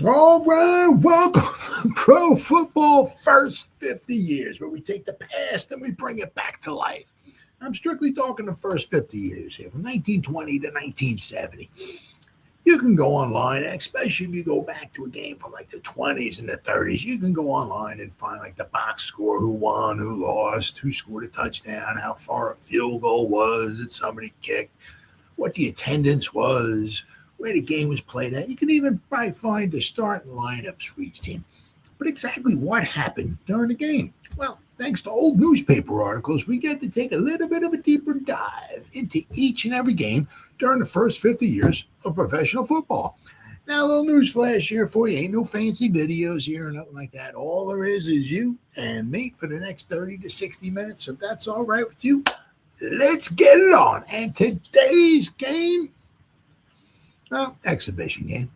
All right, welcome to Pro Football First 50 Years, where we take the past and we bring it back to life. I'm strictly talking the first 50 years here, from 1920 to 1970. You can go online, especially if you go back to a game from like the 20s and the 30s. You can go online and find like the box score, who won, who lost, who scored a touchdown, how far a field goal was that somebody kicked, what the attendance was, where the game was played at. You can even probably find the starting lineups for each team. But exactly what happened during the game? Well, thanks to old newspaper articles, we get to take a little bit of a deeper dive into each and every game during the first 50 years of professional football. Now, a little news flash here for you. Ain't no fancy videos here or nothing like that. All there is you and me for the next 30 to 60 minutes. If that's all right with you, let's get it on. And today's game, well, exhibition game.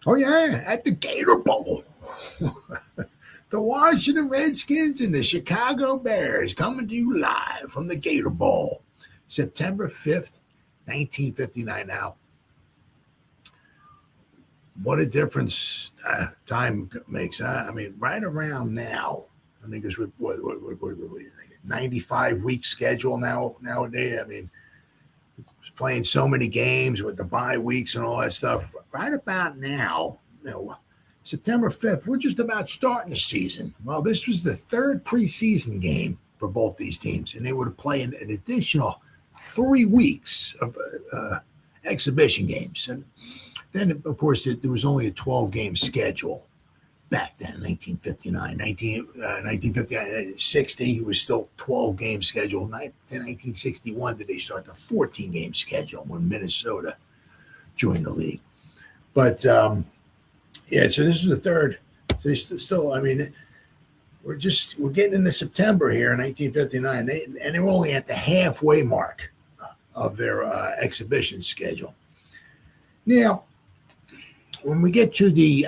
Oh, yeah, at the Gator Bowl. The Washington Redskins and the Chicago Bears coming to you live from the Gator Bowl, September 5th, 1959. Now, what a difference time makes. I mean, right around now, I mean, because what 95-week schedule nowadays. I mean, playing so many games with the bye weeks and all that stuff. Right about now, September 5th, we're just about starting the season. Well, this was the third preseason game for both these teams, and they would play an additional 3 weeks of exhibition games. And then, of course, there was only a 12-game schedule back then, 1959, 60, it was still 12-game schedule. In 1961, did they start the 14-game schedule when Minnesota joined the league. But, yeah, so this was the third. So they still, I mean, we're getting into September here in 1959, and they're only at the halfway mark of their exhibition schedule. Now, when we get to the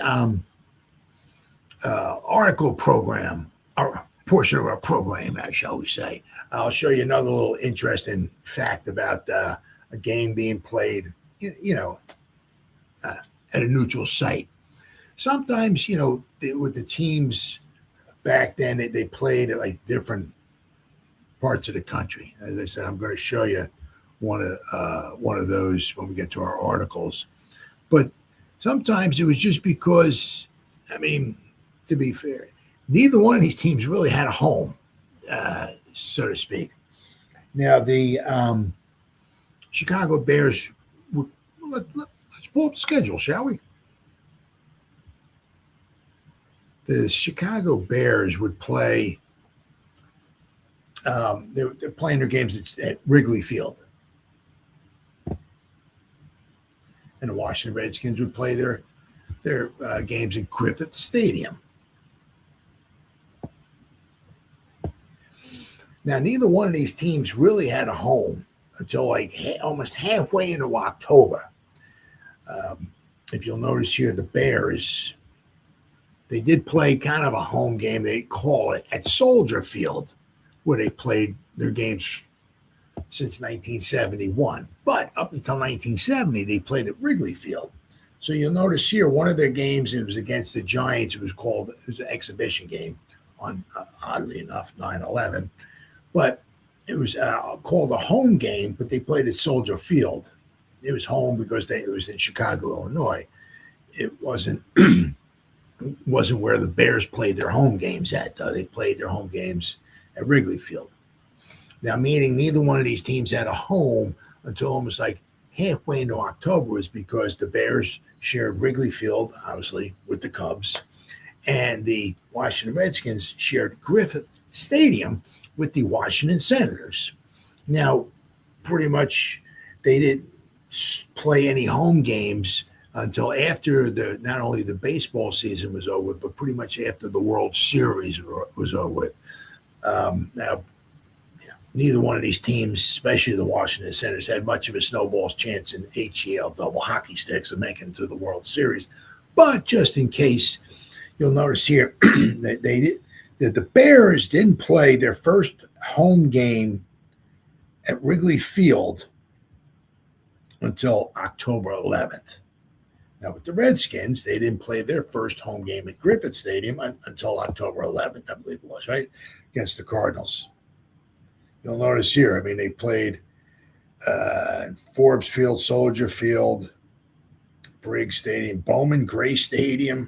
article program, or portion of our program, shall we say, I'll show you another little interesting fact about a game being played, at a neutral site. Sometimes, with the teams back then, they played at like different parts of the country. As I said, I'm going to show you one of those when we get to our articles. But sometimes it was just because, I mean, to be fair, neither one of these teams really had a home, so to speak. Now, the Chicago Bears let's pull up the schedule, shall we? The Chicago Bears would play, they're playing their games at Wrigley Field. And the Washington Redskins would play their games at Griffith Stadium. Now, neither one of these teams really had a home until like almost halfway into October. If you'll notice here, the Bears, they did play kind of a home game, they call it, at Soldier Field, where they played their games since 1971. But up until 1970, they played at Wrigley Field. So you'll notice here, one of their games, it was against the Giants. It was an exhibition game on, oddly enough, 9/11. But it was called a home game, but they played at Soldier Field. It was home because it was in Chicago, Illinois. It wasn't where the Bears played their home games at, though. They played their home games at Wrigley Field. Now, meaning neither one of these teams had a home until almost like halfway into October, was because the Bears shared Wrigley Field, obviously, with the Cubs, and the Washington Redskins shared Griffith Stadium with the Washington Senators. Now, pretty much they didn't play any home games until after not only the baseball season was over, but pretty much after the World Series was over with. Now, neither one of these teams, especially the Washington Senators, had much of a snowball's chance in HEL double hockey sticks of making it to the World Series. But just in case, you'll notice here that the Bears didn't play their first home game at Wrigley Field until October 11th. Now, with the Redskins, they didn't play their first home game at Griffith Stadium until October 11th, I believe it was, right? Against the Cardinals. You'll notice here, I mean, they played Forbes Field, Soldier Field, Briggs Stadium, Bowman Gray Stadium,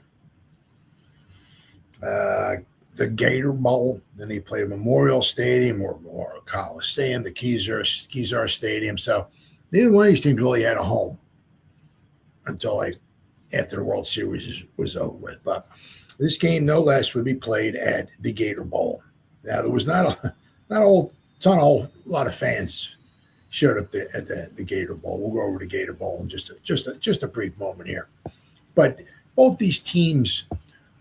the Gator Bowl. Then they played Memorial Stadium or Coliseum, the Kezar Stadium. So neither one of these teams really had a home until after the World Series was over with. But this game, no less, would be played at the Gator Bowl. Now, there was not a lot of fans showed up at the Gator Bowl. We'll go over to Gator Bowl in just a brief moment here. But both these teams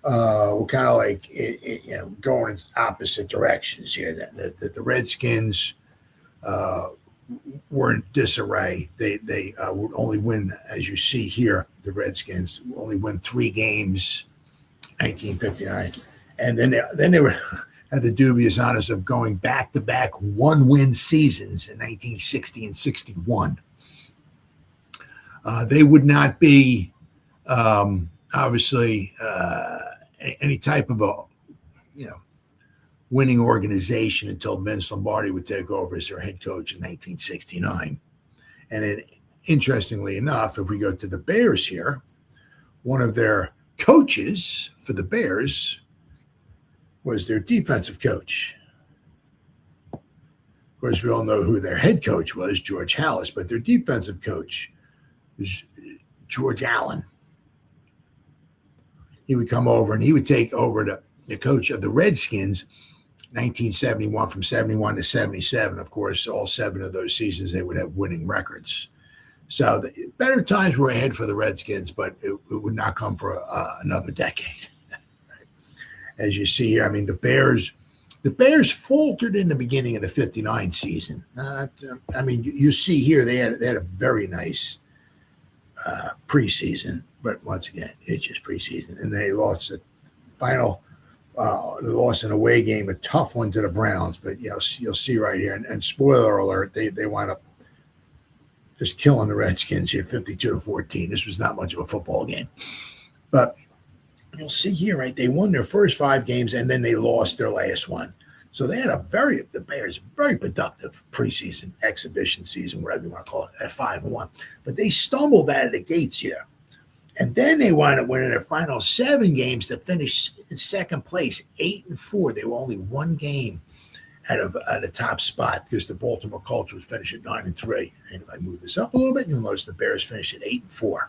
were kind of going in opposite directions here. The Redskins were in disarray. They would only win, as you see here, the Redskins only win 3 games, 1959, and then they were had the dubious honors of going back-to-back one-win seasons in 1960 and 61. They would not be obviously any type of a winning organization until Vince Lombardi would take over as their head coach in 1969. And then, interestingly enough, if we go to the Bears here, one of their coaches for the Bears was their defensive coach. Of course, we all know who their head coach was, George Halas, but their defensive coach was George Allen. He would come over and he would take over the coach of the Redskins 1971, from 71 to 77. Of course, all 7 of those seasons, they would have winning records. So the better times were ahead for the Redskins, but it would not come for another decade. As you see here, I mean, the Bears faltered in the beginning of the 59 season. I mean, you see here, they had a very nice preseason, but once again, it's just preseason. And they lost the final they lost an away game, a tough one to the Browns. But you'll see right here, and spoiler alert, they wound up just killing the Redskins here, 52-14. This was not much of a football game. But you'll see here, right, they won their first 5 games, and then they lost their last one. So they had the Bears, very productive preseason, exhibition season, whatever you want to call it, at 5-1. But they stumbled out of the gates here. And then they wound up winning their final 7 games to finish in second place, 8-4. They were only 1 game out of the top spot because the Baltimore Colts would finish at 9-3. And if I move this up a little bit, you'll notice the Bears finished at 8-4.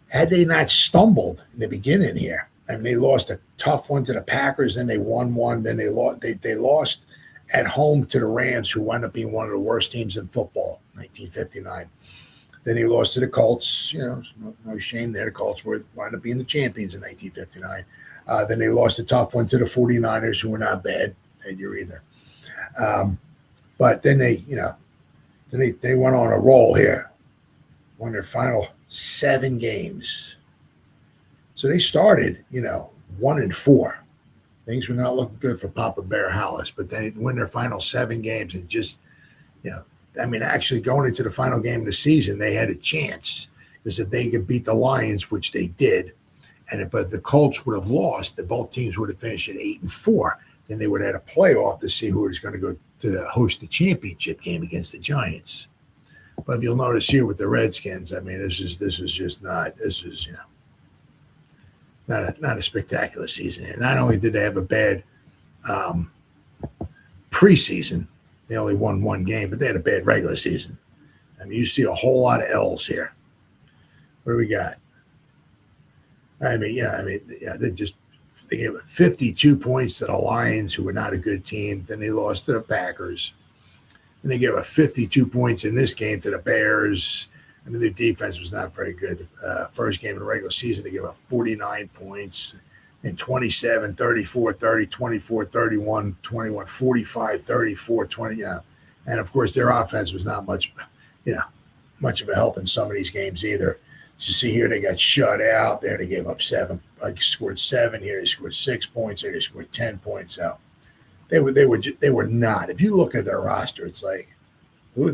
Had they not stumbled in the beginning here, I mean, they lost a tough one to the Packers, then they won one, then they lost at home to the Rams, who wound up being one of the worst teams in football, 1959. Then he lost to the Colts. No shame there. The Colts wound up being the champions in 1959. Then they lost a tough one to the 49ers, who were not bad that year either. But then they went on a roll here, won their final 7 games. So they started, 1-4. Things were not looking good for Papa Bear Halas, but then they win their final 7 games and just, actually going into the final game of the season, they had a chance because if they could beat the Lions, which they did, but if the Colts would have lost, both teams would have finished at 8-4. Then they would have had a playoff to see who was going to go to host the championship game against the Giants. But if you'll notice here with the Redskins, this is not a spectacular season here. Not only did they have a bad preseason, they only won 1 game, but they had a bad regular season. You see a whole lot of L's here. What do we got? They gave 52 points to the Lions, who were not a good team. Then they lost to the Packers. And they gave 52 points in this game to the Bears. Their defense was not very good. First game of the regular season, they gave up 49 points. And 27, 34, 30, 24, 31, 21, 45, 34, 20. And, of course, their offense was not much of a help in some of these games either. As you see here, they got shut out. There they gave up 7. Scored 7 here. They scored 6 points. Here they scored 10 points. So they were not. If you look at their roster, it's like, who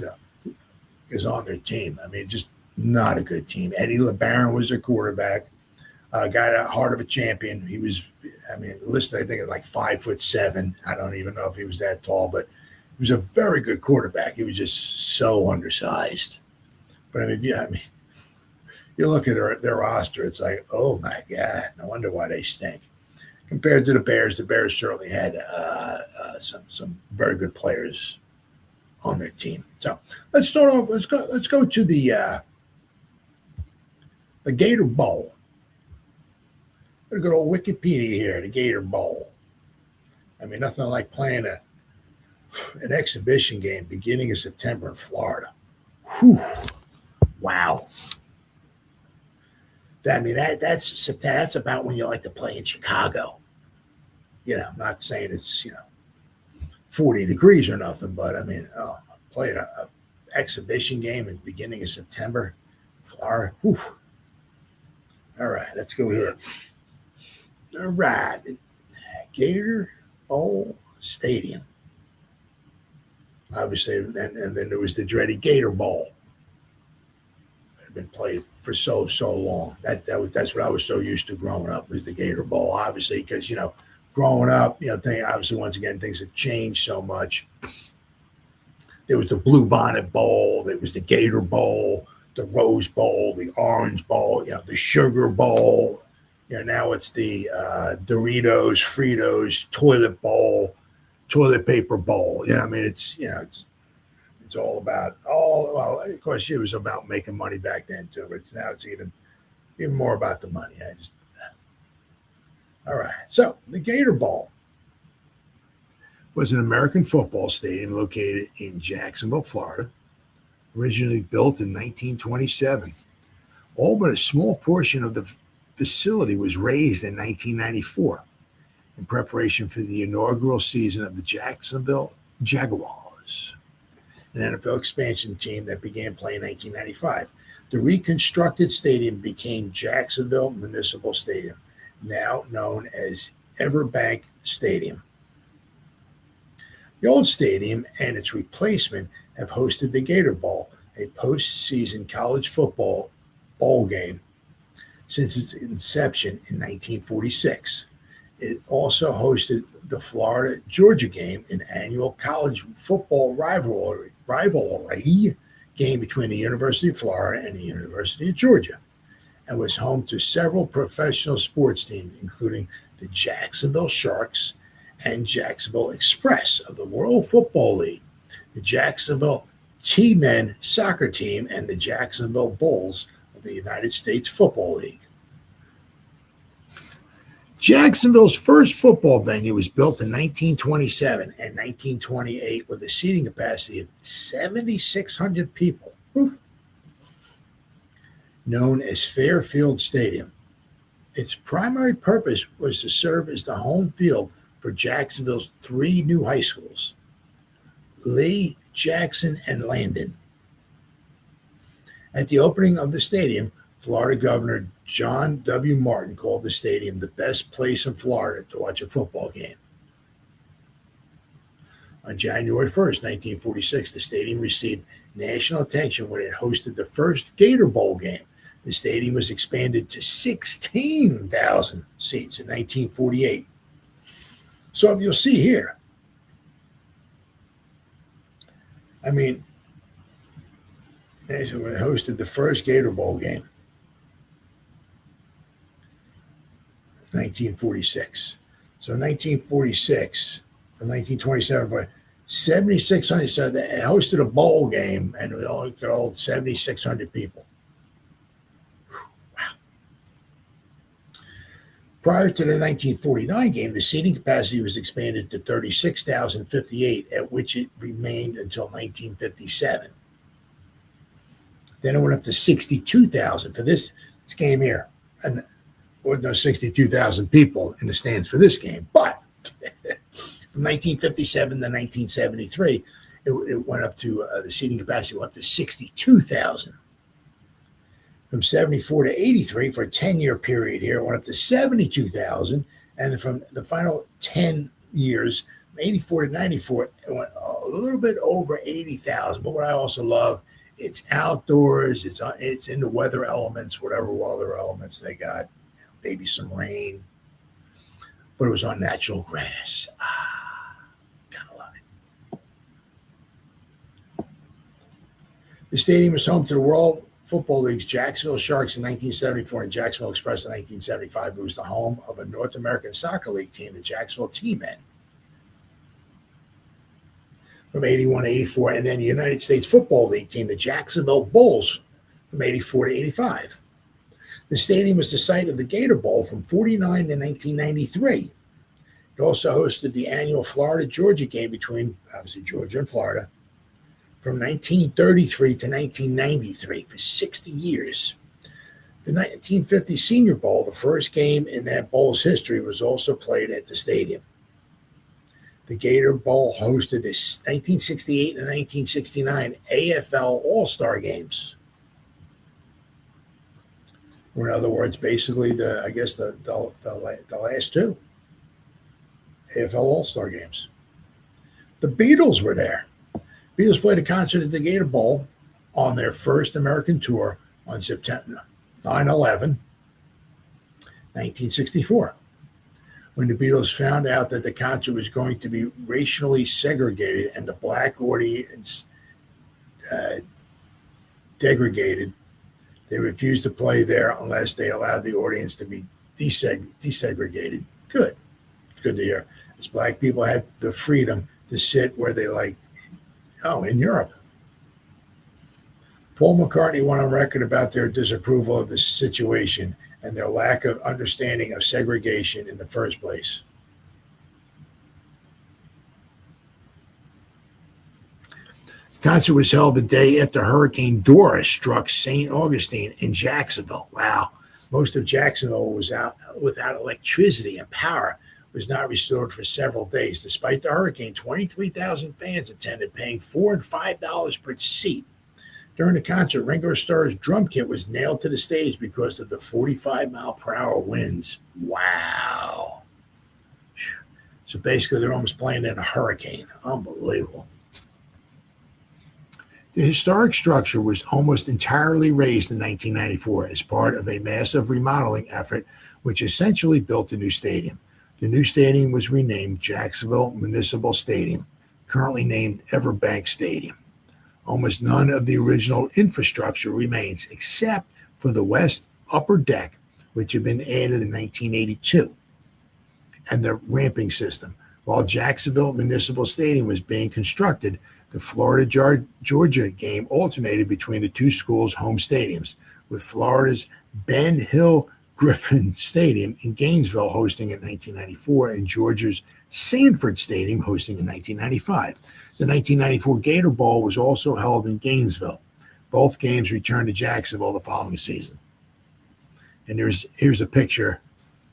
is on their team? Just Not a good team. Eddie LeBaron was their quarterback. Got a heart of a champion. He was, listed, I think, at like 5'7". I don't even know if he was that tall, but he was a very good quarterback. He was just so undersized. But you look at their roster, it's like, oh my God, no wonder why they stink. Compared to the Bears certainly had some very good players on their team. So let's start off. Let's go to the Gator Bowl. Got a good old Wikipedia here, the Gator Bowl. Nothing like playing an exhibition game beginning of September in Florida. Whew. Wow. That's about when you like to play in Chicago. I'm not saying it's 40 degrees or nothing, but playing a exhibition game at the beginning of September, Florida. Whew. All right, let's go here. All right, Gator Bowl Stadium. Obviously, and then there was the dreaded Gator Bowl. It had been played for so long. That's what I was so used to growing up, was the Gator Bowl. Obviously, because growing up, obviously once again things have changed so much. There was the Blue Bonnet Bowl. There was the Gator Bowl, the Rose Bowl, the Orange Bowl. The Sugar Bowl. Now it's the Doritos, Fritos, Toilet Bowl, Toilet Paper Bowl. It's all about well, of course, it was about making money back then too. But now it's even more about the money. All right. So the Gator Bowl was an American football stadium located in Jacksonville, Florida, originally built in 1927. All but a small portion of the facility was raised in 1994 in preparation for the inaugural season of the Jacksonville Jaguars, an NFL expansion team that began playing in 1995. The reconstructed stadium became Jacksonville Municipal Stadium, now known as Everbank Stadium. The old stadium and its replacement have hosted the Gator Bowl, a postseason college football bowl game, since its inception in 1946. It also hosted the Florida-Georgia game, an annual college football rivalry game between the University of Florida and the University of Georgia, and was home to several professional sports teams, including the Jacksonville Sharks and Jacksonville Express of the World Football League, the Jacksonville T-Men soccer team, and the Jacksonville Bulls of the United States Football League. Jacksonville's first football venue was built in 1927 and 1928 with a seating capacity of 7,600 people, known as Fairfield Stadium. Its primary purpose was to serve as the home field for Jacksonville's three new high schools, Lee, Jackson, and Landon. At the opening of the stadium, Florida Governor John W. Martin called the stadium the best place in Florida to watch a football game. On January 1st, 1946, the stadium received national attention when it hosted the first Gator Bowl game. The stadium was expanded to 16,000 seats in 1948. So if you'll see here, it hosted the first Gator Bowl game. 1946. So 1946, from 1927, 7,600. So they hosted a bowl game, and it only could hold 7,600 people. Wow. Prior to the 1949 game, the seating capacity was expanded to 36,058, at which it remained until 1957. Then it went up to 62,000 for this game here. And wasn't no 62,000 people in the stands for this game. But from 1957 to 1973, it went up to the seating capacity went up to 62,000. From 74 to 83, for a 10-year period here, it went up to 72,000. And from the final 10 years, from 84 to 94, it went a little bit over 80,000. But what I also love It's outdoors. It's in the weather elements, whatever weather elements they got. Maybe some rain, but it was on natural grass. Gotta love it. The stadium was home to the World Football League's Jacksonville Sharks in 1974 and Jacksonville Express in 1975. It was the home of a North American Soccer League team, the Jacksonville T-Men, from 81 to 84, and then the United States Football League team, the Jacksonville Bulls, from 84 to 85. The stadium was the site of the Gator Bowl from 49 to 1993. It also hosted the annual Florida-Georgia game between, obviously, Georgia and Florida, from 1933 to 1993 for 60 years. The 1950 Senior Bowl, the first game in that bowl's history, was also played at the stadium. The Gator Bowl hosted the 1968 and 1969 AFL All-Star Games. Or in other words, basically the last two AFL All-Star Games. The Beatles were there. Beatles played a concert at the Gator Bowl on their first American tour on September 9/11, 1964. When the Beatles found out that the concert was going to be racially segregated and the black audience degraded, they refused to play there unless they allowed the audience to be desegregated. Good to hear. As black people had the freedom to sit where they liked. Oh, in Europe. Paul McCartney went on record about their disapproval of the situation and their lack of understanding of segregation in the first place. The concert was held the day after Hurricane Dora struck St. Augustine in Jacksonville. Wow. Most of Jacksonville was out without electricity, and power was not restored for several days. Despite the hurricane, 23,000 fans attended, paying $4 and $5 per seat. During the concert, Ringo Starr's drum kit was nailed to the stage because of the 45-mile-per-hour winds. Wow. So basically, they're almost playing in a hurricane. Unbelievable. The historic structure was almost entirely razed in 1994 as part of a massive remodeling effort, which essentially built a new stadium. The new stadium was renamed Jacksonville Municipal Stadium, currently named Everbank Stadium. Almost none of the original infrastructure remains, except for the west upper deck, which had been added in 1982, and the ramping system. While Jacksonville Municipal Stadium was being constructed, the Florida-Georgia game alternated between the two schools' home stadiums, with Florida's Ben Hill Griffin Stadium in Gainesville hosting in 1994 and Georgia's Sanford Stadium hosting in 1995. The 1994 Gator Bowl was also held in Gainesville. Both games returned to Jacksonville the following season. And here's a picture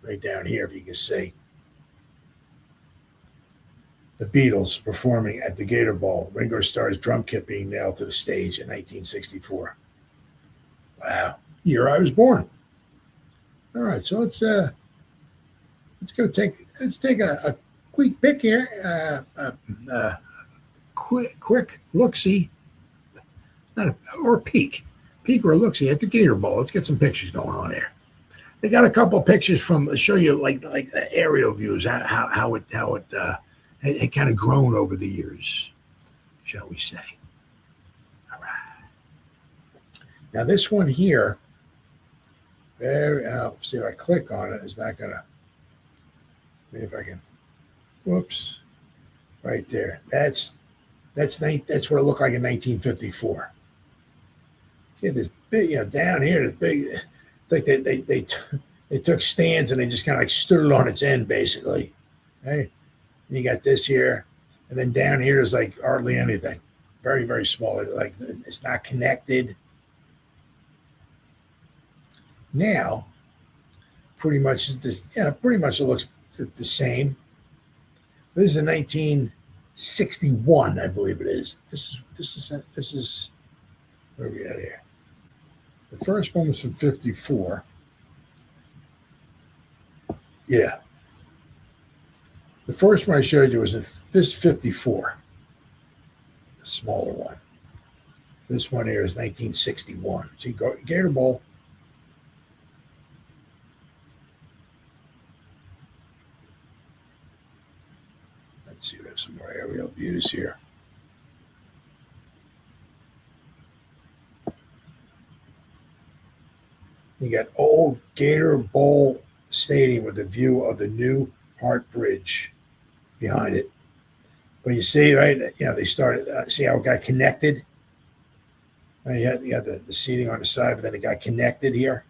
right down here, if you can see. The Beatles performing at the Gator Bowl. Ringo Starr's drum kit being nailed to the stage in 1964. Wow. Year I was born. All right, so let's take a quick pick here. Quick look-see, or peek or a look-see at the Gator Bowl. Let's get some pictures going on there. They got a couple of pictures from show you like the aerial views, how it had kind of grown over the years, shall we say? All right. Now this one here. See if I click on it, it's not gonna. Maybe if I can. Whoops! Right there. That's what it looked like in 1954. See this big, down here, this big. It's like they took stands and they just kind of like stood it on its end, basically. Okay, and you got this here, and then down here is like hardly anything. Very, very small. Like it's not connected. Now, pretty much it looks the same. This is a 1961, I believe it is. This is where are we at here? The first one was from 54. Yeah. The first one I showed you was in this 54, the smaller one. This one here is 1961. See, Gator Bowl. Let's see, we have some more aerial views here. You got old Gator Bowl Stadium with a view of the new Hart Bridge behind it. But you see, right, they started, see how it got connected? Right, you had the seating on the side, but then it got connected here.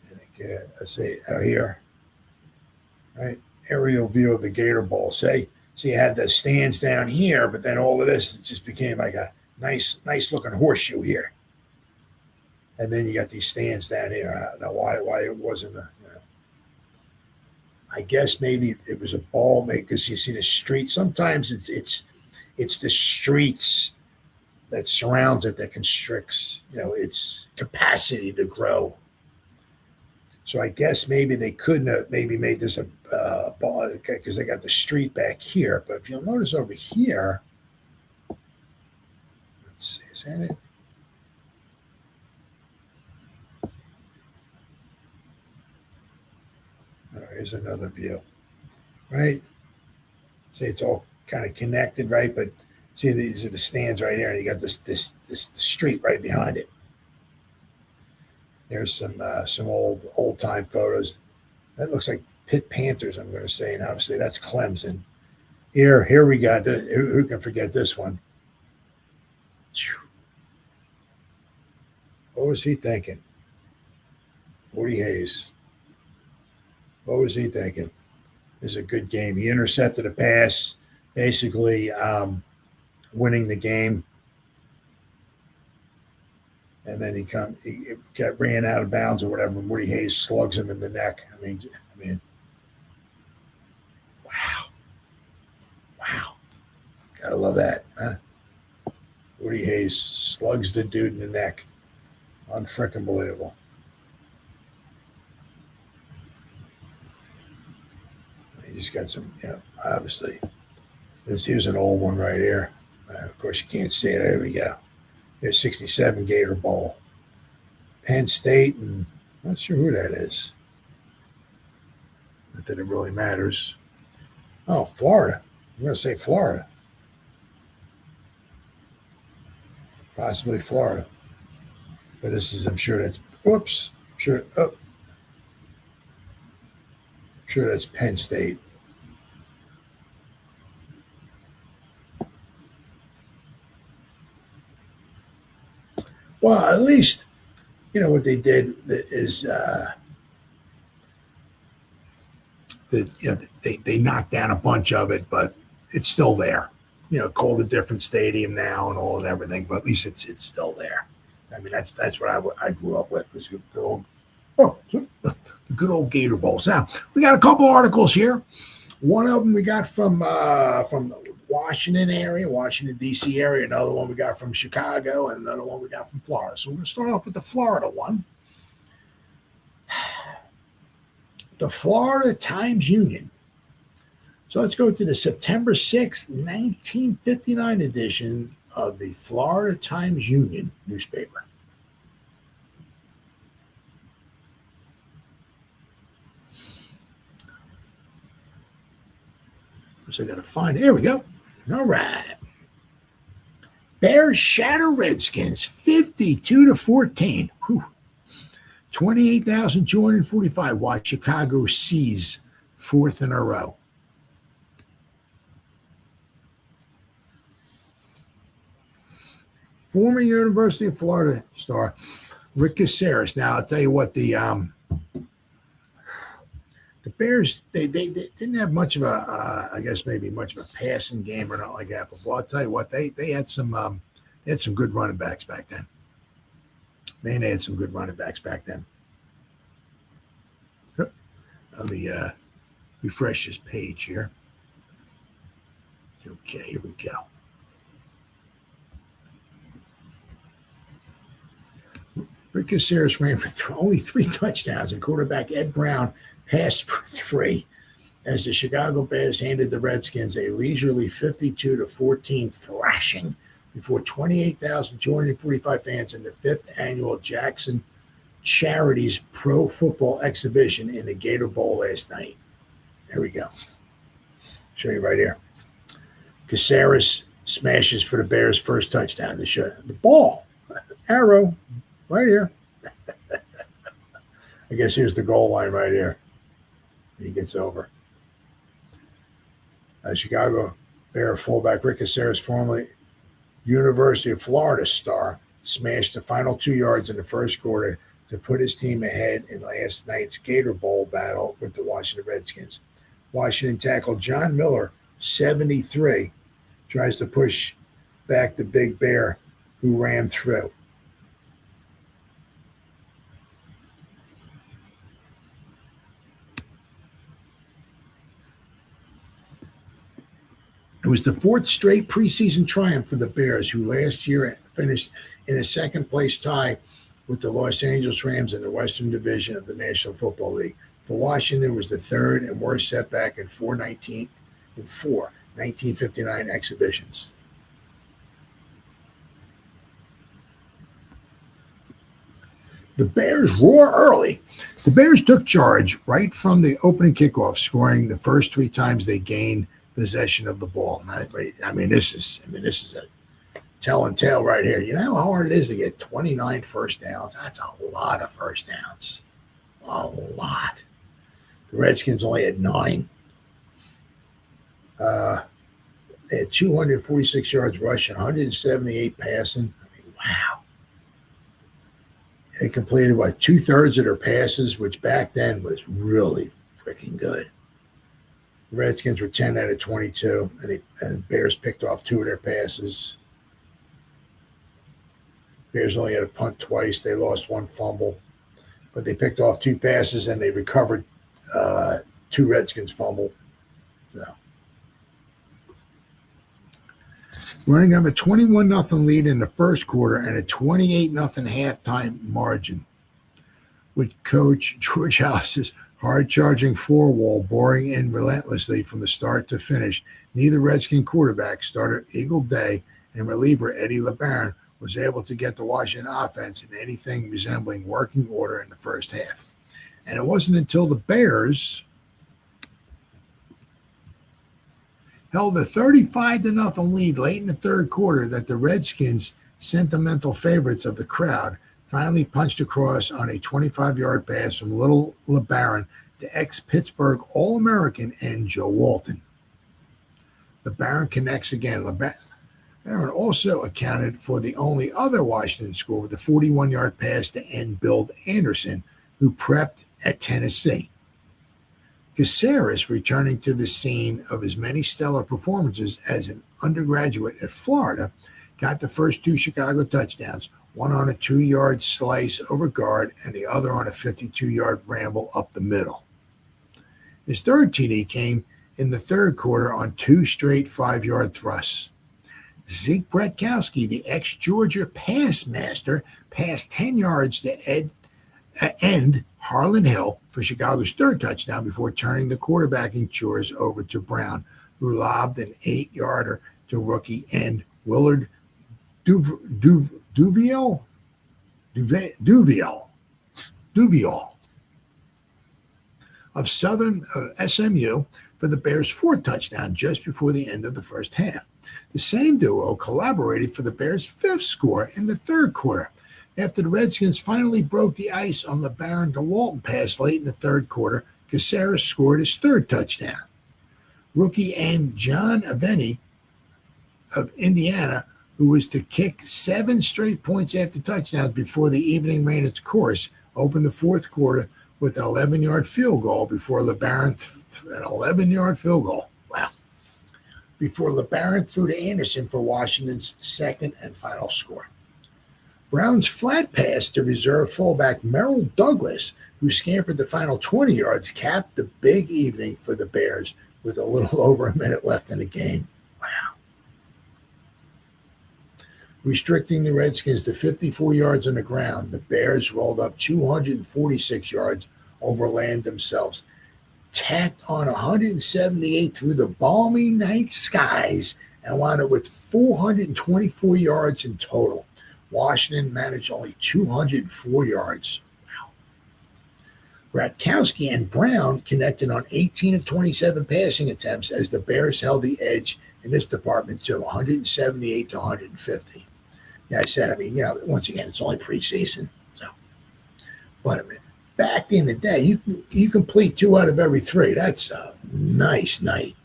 And I say out here, right, aerial view of the Gator Bowl. See, you had the stands down here, but then all of this, it just became like a nice looking horseshoe here. And then you got these stands down here. I don't know why it wasn't I guess maybe it was a ball because you see the street. Sometimes it's the streets that surrounds it that constricts, its capacity to grow. So I guess maybe they couldn't have maybe made this a ball because they got the street back here. But if you'll notice over here, let's see, is that it? Here's another view, right? See, it's all kind of connected, right? But see, these are the stands right here, and you got this the street right behind it. There's some old time photos. That looks like Pitt Panthers, I'm going to say, and obviously that's Clemson. Here we got who can forget this one? What was he thinking? Woody Hayes. What was he thinking? This is a good game. He intercepted a pass, basically winning the game. And then he ran out of bounds or whatever, and Woody Hayes slugs him in the neck. I mean, wow. Gotta love that, huh? Woody Hayes slugs the dude in the neck. Unfrickin' believable. He just got some, obviously. Here's an old one right here. Of course, you can't see it. There we go. Here's 67 Gator Bowl. Penn State, and I'm not sure who that is. Not that it really matters. Oh, Florida. I'm going to say Florida. Possibly Florida. But this is, I'm sure that's, I'm sure that's Penn State. Well, at least, what they did is they knocked down a bunch of it, but it's still there. Called a different stadium now and all and everything, but at least it's still there. I mean, that's what I grew up with, was the good old Gator Bowls. Now, we got a couple articles here. One of them we got from the Washington area, Washington, D.C. area. Another one we got from Chicago, and another one we got from Florida. So we're going to start off with the Florida one. The Florida Times-Union. So let's go to the September 6th, 1959 edition of the Florida Times-Union newspaper. So I got to find it. Here we go. All right. Bears shatter Redskins 52-14. 28,245 watch Chicago seize fourth in a row. Former University of Florida star Rick Caceres. Now I'll tell you what, the Bears, they didn't have much of a I guess maybe much of a passing game or not like that. But I'll tell you what, they had some good running backs back then. Man, they had some good running backs back then. Let me refresh this page here. Okay, here we go. Rick Caceres ran for only 3 touchdowns, and quarterback Ed Brown passed for 3. as the Chicago Bears handed the Redskins a leisurely 52-14 thrashing before 28,245 fans in the 5th annual Jackson Charities Pro Football Exhibition in the Gator Bowl last night. There we go. Show you right here. Caceres smashes for the Bears' first touchdown. To show the ball, arrow, right here. I guess here's the goal line right here. He gets over. Chicago Bear fullback Rick Caceres, formerly University of Florida star, smashed the final 2 yards in the first quarter to put his team ahead in last night's Gator Bowl battle with the Washington Redskins. Washington tackle John Miller, 73, tries to push back the Big Bear, who ran through. It was the 4th straight preseason triumph for the Bears, who last year finished in a second-place tie with the Los Angeles Rams in the Western Division of the National Football League. For Washington, it was the 3rd and worst setback in four 1959 exhibitions. The Bears roar early. The Bears took charge right from the opening kickoff, scoring the first 3 times they gained possession of the ball. I mean, this is a telling tale right here. You know how hard it is to get 29 first downs? That's a lot of first downs. A lot. The Redskins only had 9. They had 246 yards rushing, 178 passing. I mean, wow. They completed, 2/3 of their passes, which back then was really freaking good. The Redskins were 10 out of 22, and Bears picked off 2 of their passes. Bears only had a punt twice. They lost 1 fumble, but they picked off 2 passes, and they recovered 2 Redskins fumble. So, running up a 21-0 lead in the first quarter and a 28-0 halftime margin, with Coach George House's hard-charging four-wall boring in relentlessly from the start to finish. Neither Redskin quarterback, starter Eagle Day and reliever Eddie LeBaron, was able to get the Washington offense in anything resembling working order in the first half. And it wasn't until the Bears held a 35-0 lead late in the third quarter that the Redskins, sentimental favorites of the crowd, finally punched across on a 25-yard pass from Little LeBaron to ex-Pittsburgh All-American and Joe Walton. LeBaron connects again. LeBaron also accounted for the only other Washington score with a 41-yard pass to end Bill Anderson, who prepped at Tennessee. Caceres, returning to the scene of his many stellar performances as an undergraduate at Florida, got the first 2 Chicago touchdowns, one on a 2-yard slice over guard and the other on a 52-yard ramble up the middle. His third TD came in the third quarter on 2 straight 5-yard thrusts. Zeke Bretkowski, the ex-Georgia pass master, passed 10 yards to end Harlan Hill for Chicago's third touchdown before turning the quarterbacking chores over to Brown, who lobbed an 8-yarder to rookie end Willard Duvial of Southern SMU for the Bears' 4th touchdown just before the end of the first half. The same duo collaborated for the Bears' 5th score in the third quarter. After the Redskins finally broke the ice on the LeBaron to Walton pass late in the third quarter, Caceres scored his 3rd touchdown. Rookie end John Aveni of Indiana, who was to kick 7 straight points after touchdowns before the evening ran its course, opened the 4th quarter with an 11-yard field goal before LeBaron an 11-yard field goal. Wow. Before LeBaron threw to Anderson for Washington's 2nd and final score. Brown's flat pass to reserve fullback Merrill Douglas, who scampered the final 20 yards, capped the big evening for the Bears with a little over a minute left in the game. Wow. Restricting the Redskins to 54 yards on the ground, the Bears rolled up 246 yards overland themselves, tacked on 178 through the balmy night skies and wound up with 424 yards in total. Washington managed only 204 yards. Wow. Bratkowski and Brown connected on 18 of 27 passing attempts as the Bears held the edge in this department to 178 to 150. Yeah, I said, once again, it's only preseason. So, but back in the day, you complete 2 out of every 3. That's a nice night.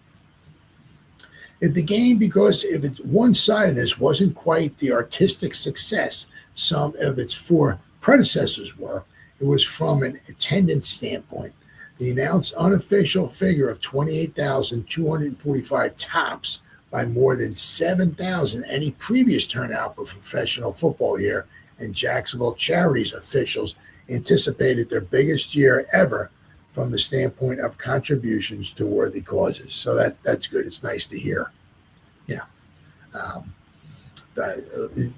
If the game, because if its one-sidedness wasn't quite the artistic success some of its 4 predecessors were, it was from an attendance standpoint. The announced unofficial figure of 28,245 tops by more than 7,000 any previous turnout of professional football year, and Jacksonville Charities officials anticipated their biggest year ever from the standpoint of contributions to worthy causes. So that's good. It's nice to hear. Yeah.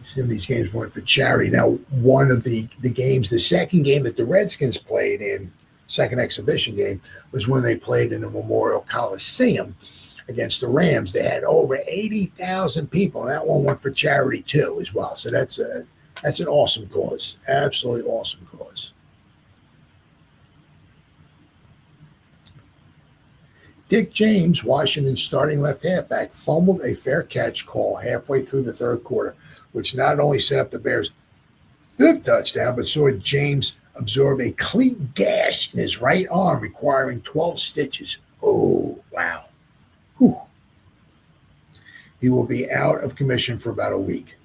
Some of these games went for charity. Now, one of the games, the second game that the Redskins played in, second exhibition game, was when they played in the Memorial Coliseum against the Rams. They had over 80,000 people, and that one went for charity too as well. So that's an awesome cause. Absolutely awesome cause. Dick James, Washington's starting left halfback, fumbled a fair catch call halfway through the third quarter, which not only set up the Bears' 5th touchdown, but saw James absorb a cleat gash in his right arm, requiring 12 stitches. Oh, wow. Whew. He will be out of commission for about a week.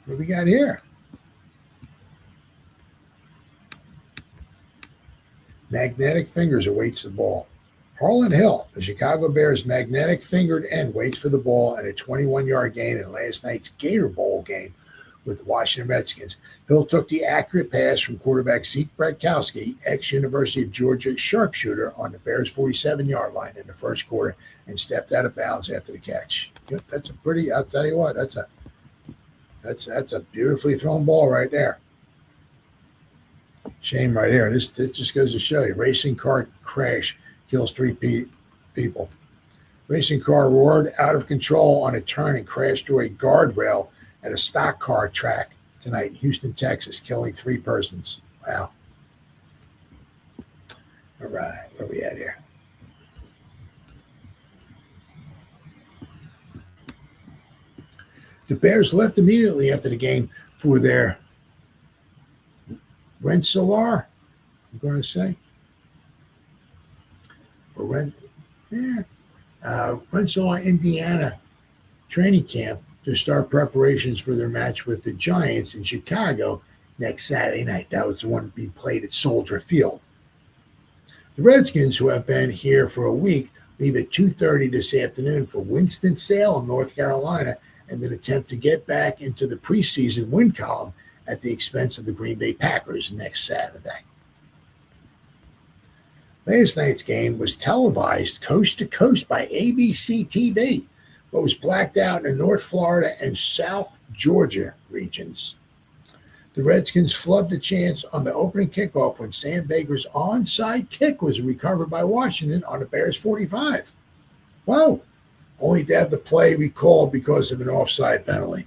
What do we got here? Magnetic fingers awaits the ball. Harlan Hill, the Chicago Bears' magnetic-fingered end, waits for the ball at a 21-yard gain in last night's Gator Bowl game with the Washington Redskins. Hill took the accurate pass from quarterback Zeke Bratkowski, ex-University of Georgia sharpshooter, on the Bears' 47-yard line in the first quarter and stepped out of bounds after the catch. That's a pretty, I'll tell you what, that's a beautifully thrown ball right there. Shame right here. This just goes to show you. Racing car crash kills 3 people. Racing car roared out of control on a turn and crashed through a guardrail at a stock car track tonight in Houston, Texas, killing 3 persons. Wow. All right. Where are we at here? The Bears left immediately after the game for their Rensselaer, I'm going to say. Or Rensselaer, Indiana training camp to start preparations for their match with the Giants in Chicago next Saturday night. That was the one being played at Soldier Field. The Redskins, who have been here for a week, leave at 2:30 this afternoon for Winston-Salem, North Carolina, and then attempt to get back into the preseason win column at the expense of the Green Bay Packers next Saturday. Last night's game was televised coast to coast by ABC TV, but was blacked out in the North Florida and South Georgia regions. The Redskins flubbed the chance on the opening kickoff when Sam Baker's onside kick was recovered by Washington on the Bears' 45. Wow. Only to have the play recalled because of an offside penalty.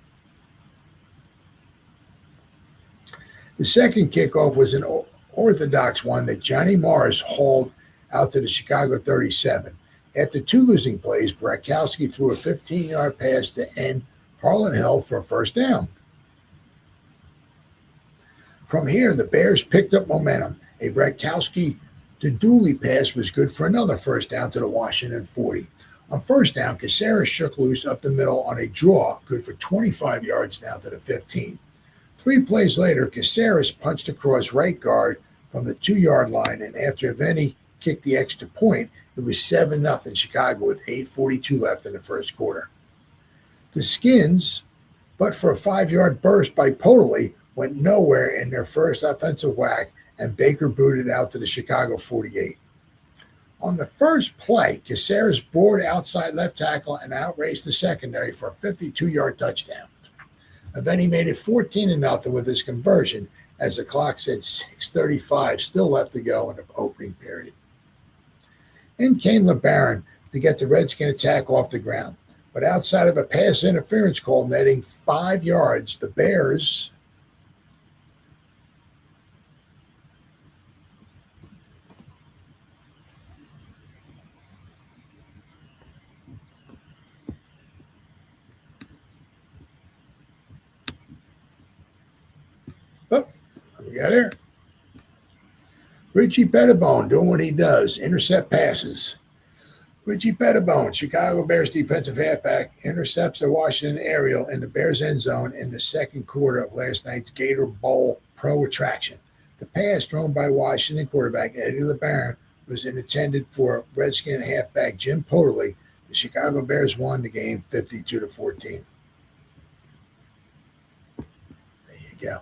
The second kickoff was an orthodox one that Johnny Morris hauled out to the Chicago 37. After 2 losing plays, Bratkowski threw a 15-yard pass to end Harlan Hill for a first down. From here, the Bears picked up momentum. A Bratkowski to Dooley pass was good for another first down to the Washington 40. On first down, Caceres shook loose up the middle on a draw, good for 25 yards down to the 15. 3 plays later, Caceres punched across right guard from the 2-yard line, and after Aveni kicked the extra point, it was 7-0 Chicago with 8:42 left in the first quarter. The Skins, but for a 5-yard burst by Potoli, went nowhere in their first offensive whack, and Baker booted out to the Chicago 48. On the first play, Caceres bored outside left tackle and outraced the secondary for a 52-yard touchdown. And then he made it 14-0 with his conversion, as the clock said 6:35 still left to go in the opening period. In came LeBaron to get the Redskin attack off the ground. But outside of a pass interference call netting 5 yards, the Bears we got here. Richie Pettibone doing what he does, intercept passes. Richie Pettibone, Chicago Bears defensive halfback, intercepts a Washington aerial in the Bears end zone in the second quarter of last night's Gator Bowl Pro attraction. The pass thrown by Washington quarterback Eddie LeBaron was intended for Redskin halfback Jim Poterly. The Chicago Bears won the game 52-14. There you go.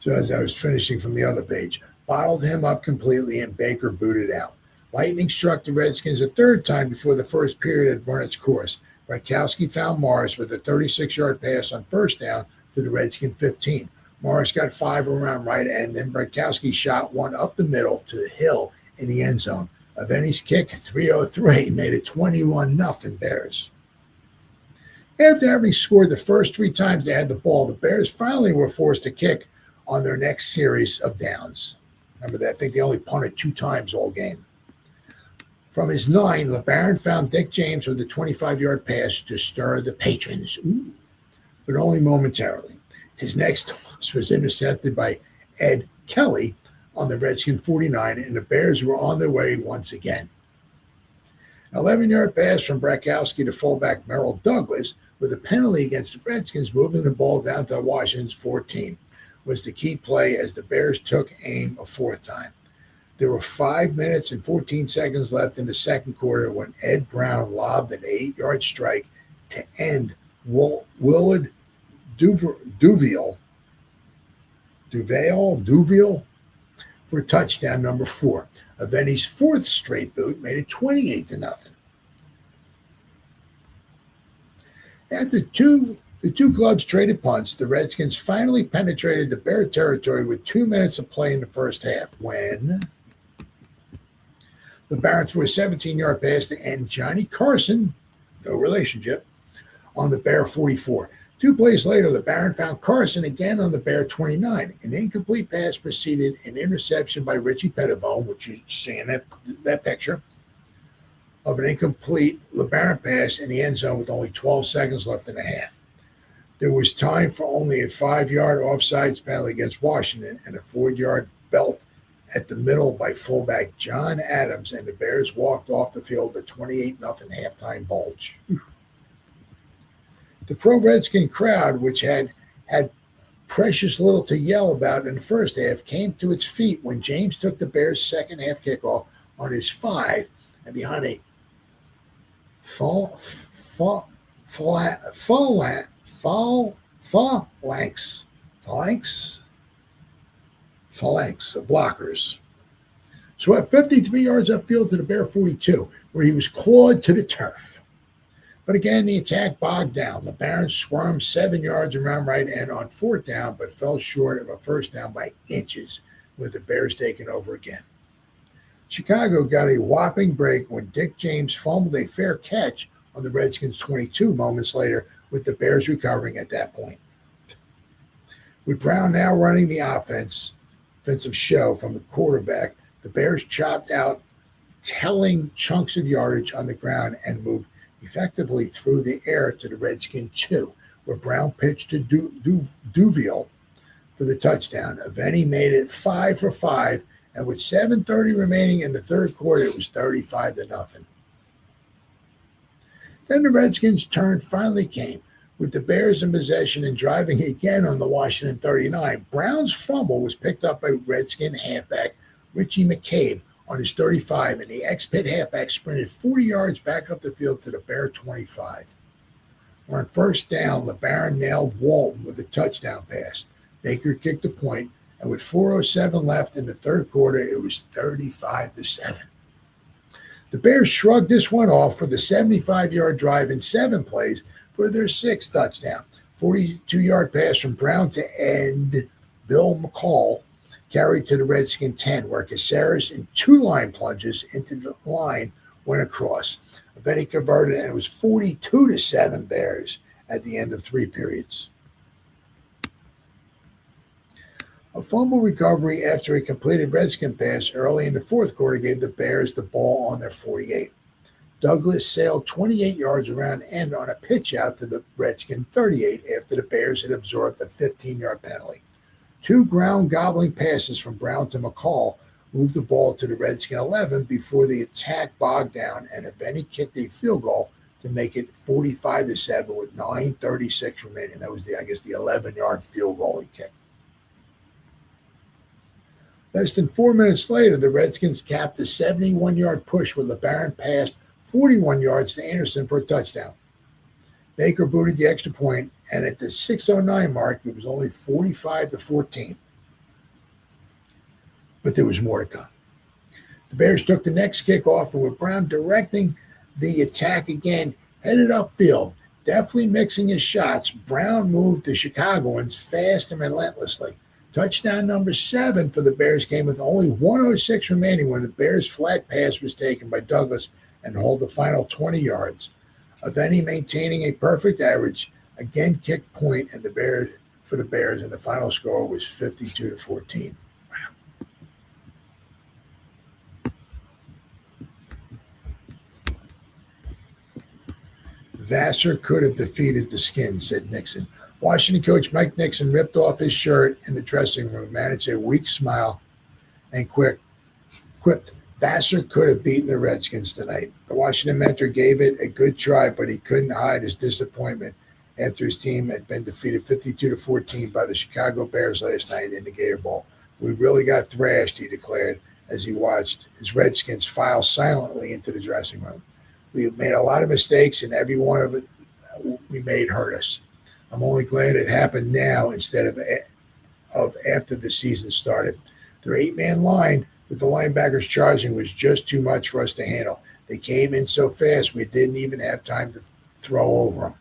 So as I was finishing from the other page, bottled him up completely and Baker booted out. Lightning struck the Redskins a third time before the first period had run its course. Bratkowski found Morris with a 36-yard pass on first down to the Redskin 15. Morris got 5 around right, and then Bratkowski shot one up the middle to the hill in the end zone. Aveni's kick, 303, made it 21-0 Bears. After having scored the first 3 times they had the ball, the Bears finally were forced to kick on their next series of downs. Remember that? I think they only punted 2 times all game. From his 9, LeBaron found Dick James with a 25-yard pass to stir the patrons, but only momentarily. His next toss was intercepted by Ed Kelly on the Redskin 49, and the Bears were on their way once again. An 11-yard pass from Bratkowski to fullback Merrill Douglas with a penalty against the Redskins, moving the ball down to Washington's 14. Was the key play as the Bears took aim a 4th time. There were 5 minutes and 14 seconds left in the second quarter when Ed Brown lobbed an 8-yard strike to end Willard Duviel for touchdown number 4. Aveni's 4th straight boot made it 28-0. After the two clubs traded punts, the Redskins finally penetrated the Bear territory with 2 minutes of play in the first half when LeBaron threw a 17-yard pass to end Johnny Carson, no relationship, on the Bear 44. 2 plays later, LeBaron found Carson again on the Bear 29. An incomplete pass preceded an interception by Richie Pettibone, which you see in that picture, of an incomplete LeBaron pass in the end zone with only 12 seconds left in the half. There was time for only a 5-yard offsides penalty against Washington and a 4-yard belt at the middle by fullback John Adams, and the Bears walked off the field a 28-0 halftime bulge. The pro-Redskin crowd, which had precious little to yell about in the first half, came to its feet when James took the Bears' second half kickoff on his 5 and behind a phalanx of blockers. Swept 53 yards upfield to the Bear 42, where he was clawed to the turf. But again, the attack bogged down. LeBaron squirmed 7 yards around right end on 4th down, but fell short of a first down by inches, with the Bears taking over again. Chicago got a whopping break when Dick James fumbled a fair catch on the Redskins 22 moments later, with the Bears recovering at that point. With Brown now running the offensive show from the quarterback, the Bears chopped out telling chunks of yardage on the ground and moved effectively through the air to the Redskin 2, where Brown pitched to Duviel for the touchdown. Aveni made it 5 for 5, and with 7:30 remaining in the third quarter, it was 35-0. Then the Redskins' turn finally came, with the Bears in possession and driving again on the Washington 39. Brown's fumble was picked up by Redskin halfback Richie McCabe on his 35, and the ex-Pitt halfback sprinted 40 yards back up the field to the Bear 25. On first down, LeBaron nailed Walton with a touchdown pass. Baker kicked the point, And with 4:07 left in the third quarter, it was 35-7. The Bears shrugged this one off with a 75-yard drive in 7 plays for their 6th touchdown. 42-yard pass from Brown to end Bill McCall carried to the Redskin 10, where Caceres in 2 line plunges into the line went across. Then he converted, and it was 42-7 Bears at the end of 3 periods. A fumble recovery after a completed Redskin pass early in the fourth quarter gave the Bears the ball on their 48. Douglas sailed 28 yards around end on a pitch out to the Redskin 38 after the Bears had absorbed a 15-yard penalty. 2 ground gobbling passes from Brown to McCall moved the ball to the Redskin 11 before the attack bogged down, and Benny kicked a field goal to make it 45-7 with 9:36 remaining. That was the 11-yard field goal he kicked. Less than 4 minutes later, the Redskins capped a 71-yard push with LeBaron passed 41 yards to Anderson for a touchdown. Baker booted the extra point, and at the 6:09 mark, it was only 45-14. But there was more to come. The Bears took the next kickoff, and with Brown directing the attack again, headed upfield, deftly mixing his shots. Brown moved the Chicagoans fast and relentlessly. Touchdown number 7 for the Bears came with only 1:06 remaining when the Bears' flat pass was taken by Douglas and hauled the final 20 yards. Aveni maintaining a perfect average, again kicked point and the Bears and the final score was 52-14. Wow. Vassar could have defeated the Skins, said Nixon. Washington coach Mike Nixon ripped off his shirt in the dressing room, managed a weak smile, and quipped, Vassar could have beaten the Redskins tonight. The Washington mentor gave it a good try, but he couldn't hide his disappointment after his team had been defeated 52-14 by the Chicago Bears last night in the Gator Bowl. We really got thrashed, he declared as he watched his Redskins file silently into the dressing room. We made a lot of mistakes, and every one of it we made hurt us. I'm only glad it happened now instead of after the season started. Their 8-man line with the linebackers charging was just too much for us to handle. They came in so fast we didn't even have time to throw over them.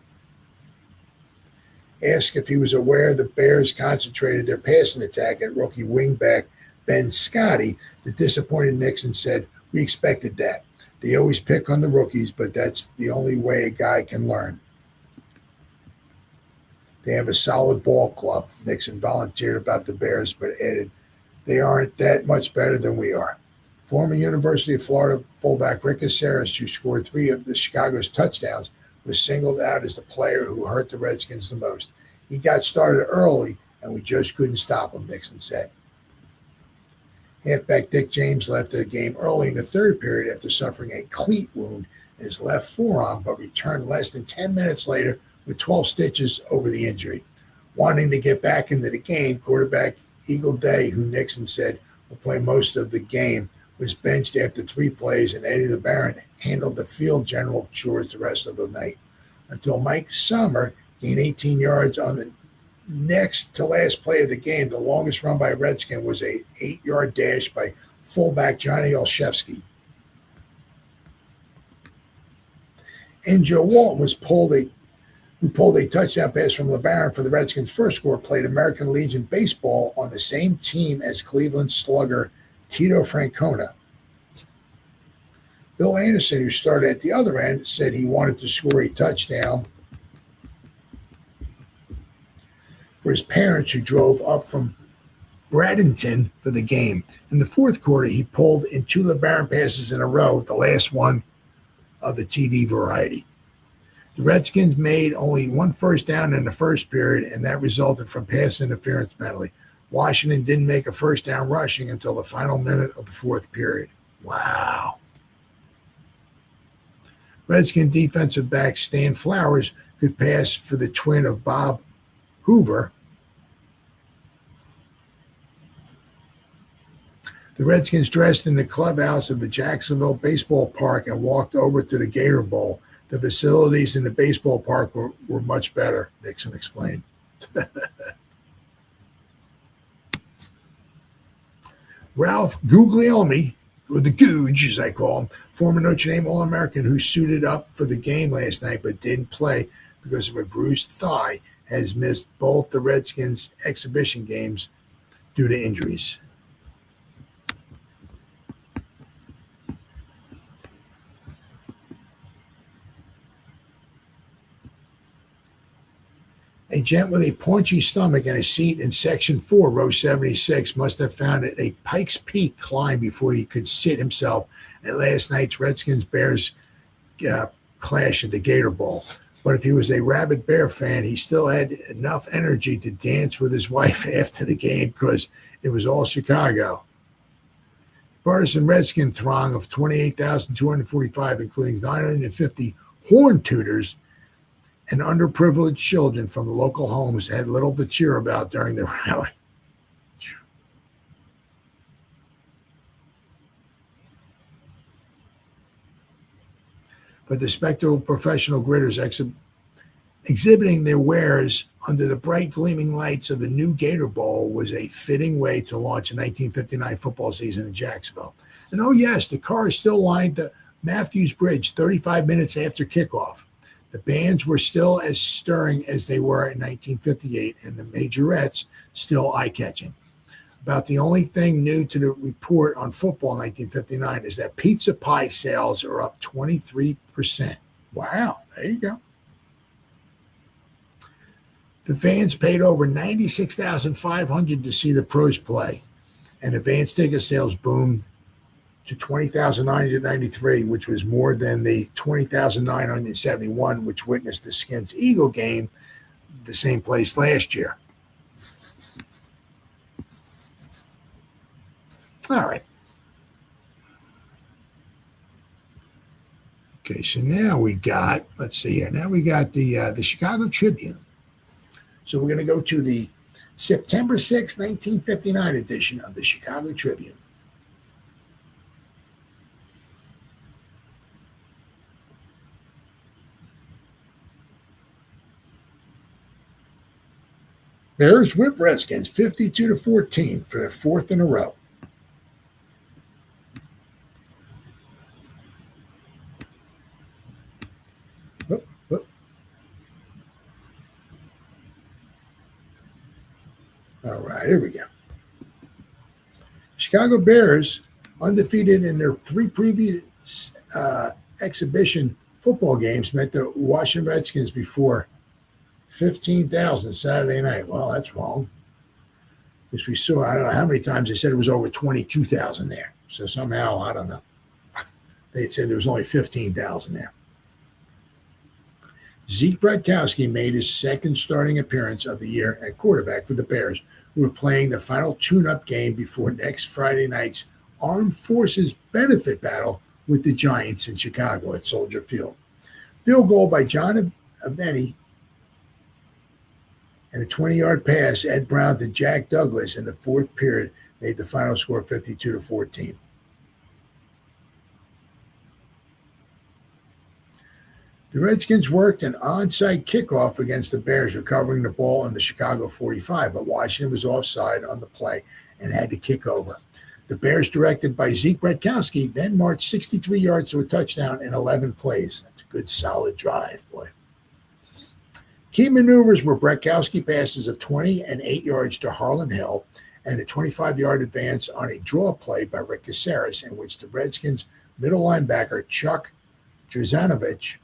Asked if he was aware the Bears concentrated their passing attack at rookie wingback Ben Scotty, the disappointed Nixon said, "We expected that. They always pick on the rookies, but that's the only way a guy can learn. They have a solid ball club." Nixon volunteered about the Bears, but added, "They aren't that much better than we are." Former University of Florida fullback Rick Caceres, who scored 3 of the Chicago's touchdowns, was singled out as the player who hurt the Redskins the most. He got started early, and we just couldn't stop him, Nixon said. Halfback Dick James left the game early in the third period after suffering a cleat wound in his left forearm, but returned less than 10 minutes later with 12 stitches over the injury. Wanting to get back into the game, quarterback Eagle Day, who Nixon said will play most of the game, was benched after 3 plays, and Eddie LeBaron handled the field general chores the rest of the night until Mike Sommer gained 18 yards on the next to last play of the game. The longest run by Redskin was a 8-yard dash by fullback Johnny Olszewski. And Joe Walton who pulled a touchdown pass from LeBaron for the Redskins' first score, played American Legion baseball on the same team as Cleveland slugger Tito Francona. Bill Anderson, who started at the other end, said he wanted to score a touchdown for his parents, who drove up from Bradenton for the game. In the fourth quarter, he pulled in 2 LeBaron passes in a row, the last one of the TD variety. The Redskins made only 1 first down in the first period, and that resulted from pass interference penalty. Washington didn't make a first down rushing until the final minute of the fourth period. Wow. Redskin defensive back Stan Flowers could pass for the twin of Bob Hoover. The Redskins dressed in the clubhouse of the Jacksonville baseball park and walked over to the Gator Bowl. The facilities in the baseball park were much better, Nixon explained. Ralph Guglielmi, or the Googe, as I call him, former Notre Dame All-American who suited up for the game last night but didn't play because of a bruised thigh, has missed both the Redskins exhibition games due to injuries. A gent with a paunchy stomach and a seat in Section 4, row 76, must have found it a Pikes Peak climb before he could sit himself at last night's Redskins-Bears clash at the Gator Bowl. But if he was a rabid Bear fan, he still had enough energy to dance with his wife after the game because it was all Chicago. Partisan Redskin throng of 28,245, including 950 horn tooters and underprivileged children from the local homes, had little to cheer about during the rally. But the spectacle professional gritters exhibiting their wares under the bright gleaming lights of the new Gator Bowl was a fitting way to launch a 1959 football season in Jacksonville. And oh yes, the cars still lined the Matthews Bridge 35 minutes after kickoff. The bands were still as stirring as they were in 1958, and the majorettes still eye-catching. About the only thing new to the report on football in 1959 is that pizza pie sales are up 23%. Wow, there you go. The fans paid over $96,500 to see the pros play, and advance ticket sales boomed to $20,993, which was more than the $20,971 which witnessed the Skins-Eagle game the same place last year. All right. Okay, so now we got, let's see here. Now we got the Chicago Tribune. So we're going to go to the September 6, 1959 edition of the Chicago Tribune. Bears whip Redskins 52-14 for their fourth in a row. Whoop, whoop. All right, here we go. Chicago Bears, undefeated in their three previous exhibition football games, met the Washington Redskins before 15,000 Saturday night. Well, that's wrong. Because we saw, I don't know how many times they said it was over 22,000 there. So somehow, I don't know. They said there was only 15,000 there. Zeke Bradkowski made his second starting appearance of the year at quarterback for the Bears, who were playing the final tune-up game before next Friday night's Armed Forces benefit battle with the Giants in Chicago at Soldier Field. Field goal by John Aveni and a 20-yard pass, Ed Brown to Jack Douglas in the fourth period made the final score 52-14. The Redskins worked an onside kickoff against the Bears, recovering the ball in the Chicago 45, but Washington was offside on the play and had to kick over. The Bears, directed by Zeke Bradkowski, then marched 63 yards to a touchdown in 11 plays. That's a good, solid drive, boy. Key maneuvers were Bradkowski passes of 20 and 8 yards to Harlan Hill and a 25-yard advance on a draw play by Rick Caceres, in which the Redskins middle linebacker Chuck Drzanovich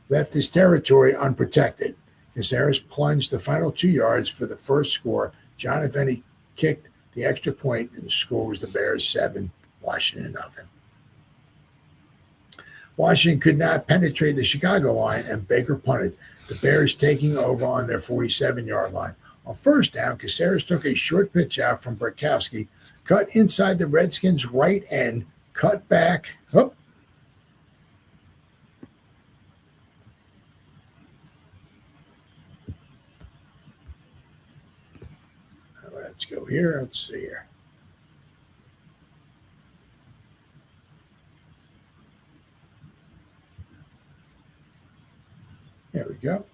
left his territory unprotected. Caceres plunged the final 2 yards for the first score. John Aveni kicked the extra point, and the score was the Bears 7, Washington 0. Washington could not penetrate the Chicago line, and Baker punted, the Bears taking over on their 47-yard line. On first down, Caceres took a short pitch out from Bradkowski, cut inside the Redskins' right end, cut back. Oh. Let's go here. Let's see here. There we go.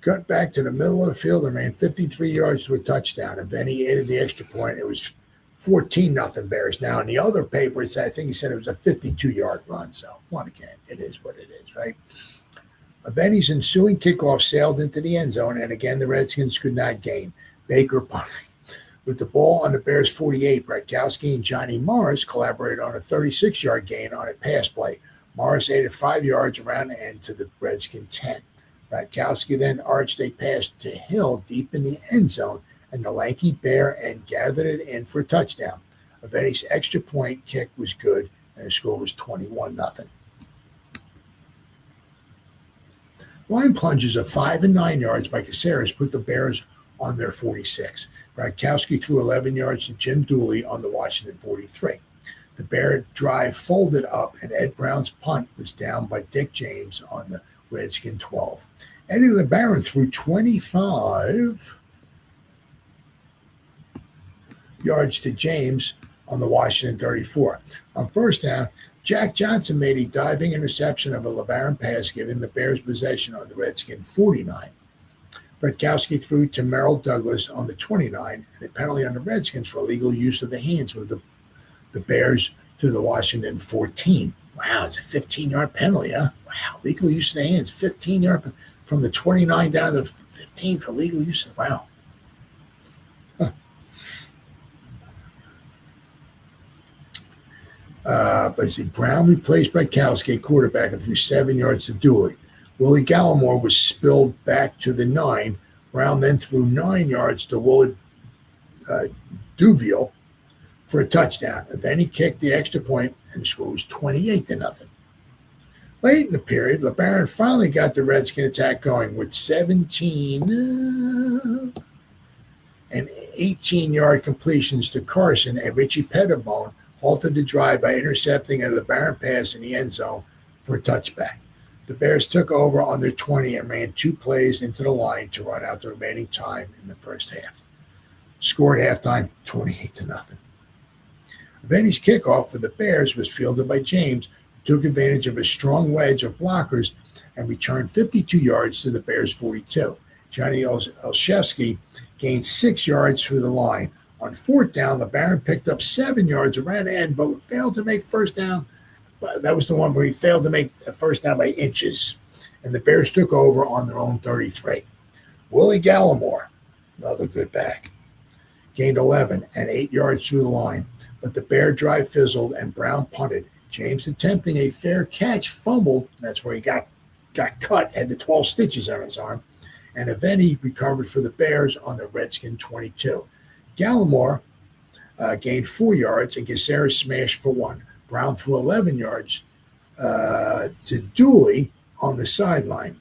cut back to the middle of the field and ran 53 yards to a touchdown. And then he added the extra point. It was 14-0 Bears. Now, in the other papers, I think he said it was a 52-yard run. So, one again, it is what it is, right? Benny's ensuing kickoff sailed into the end zone, and again, the Redskins could not gain. Baker punting. With the ball on the Bears' 48, Bratkowski and Johnny Morris collaborated on a 36-yard gain on a pass play. Morris added 5 yards around the end to the Redskin 10. Bratkowski then arched a pass to Hill deep in the end zone, and the lanky Bear end gathered it in for a touchdown. Benny's extra point kick was good, and the score was 21-0. Line plunges of 5 and 9 yards by Caceres put the Bears on their 46. Bratkowski threw 11 yards to Jim Dooley on the Washington 43. The Bear drive folded up, and Ed Brown's punt was down by Dick James on the Redskin 12. Eddie LeBaron threw 25 yards to James on the Washington 34. On first down, Jack Johnson made a diving interception of a LeBaron pass, giving the Bears possession on the Redskin 49. Bratkowski threw to Merrill Douglas on the 29, and a penalty on the Redskins for illegal use of the hands with the Bears to the Washington 14. Wow, it's a 15-yard penalty, huh? Wow, legal use of the hands, 15-yard from the 29 down to 15 for legal use. Wow. But see, Brown replaced Bratkowski, quarterback, and threw 7 yards to Dooley. Willie Gallimore was spilled back to the 9. Brown then threw 9 yards to Willard Duviel for a touchdown. And then he kicked the extra point, and the score was 28-0. Late in the period, LeBaron finally got the Redskin attack going with 17 and 18-yard completions to Carson, and Richie Pettibone halted the drive by intercepting a LeBaron pass in the end zone for a touchback. The Bears took over on their 20 and ran 2 plays into the line to run out the remaining time in the first half. Scored halftime 28-0. Benny's kickoff for the Bears was fielded by James, who took advantage of a strong wedge of blockers and returned 52 yards to the Bears' 42. Johnny Olszewski gained 6 yards through the line. On fourth down, LeBaron picked up 7 yards around the end, but failed to make first down. That was the one where he failed to make the first down by inches. And the Bears took over on their own 33. Willie Gallimore, another good back, gained 11 and 8 yards through the line. But the Bear drive fizzled and Brown punted. James, attempting a fair catch, fumbled. That's where he got cut, had the 12 stitches on his arm. And then he recovered for the Bears on the Redskin 22. Gallimore gained 4 yards and Caceres smashed for 1. Brown threw 11 yards to Dooley on the sideline.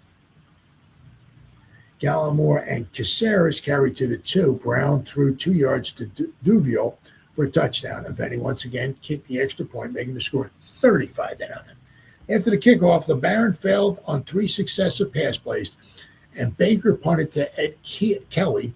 Gallimore and Caceres carried to the 2. Brown threw 2 yards to Duviel for a touchdown. And Benny once again kicked the extra point, making the score 35-0. After the kickoff, LeBaron failed on 3 successive pass plays, and Baker punted to Ed Kelly,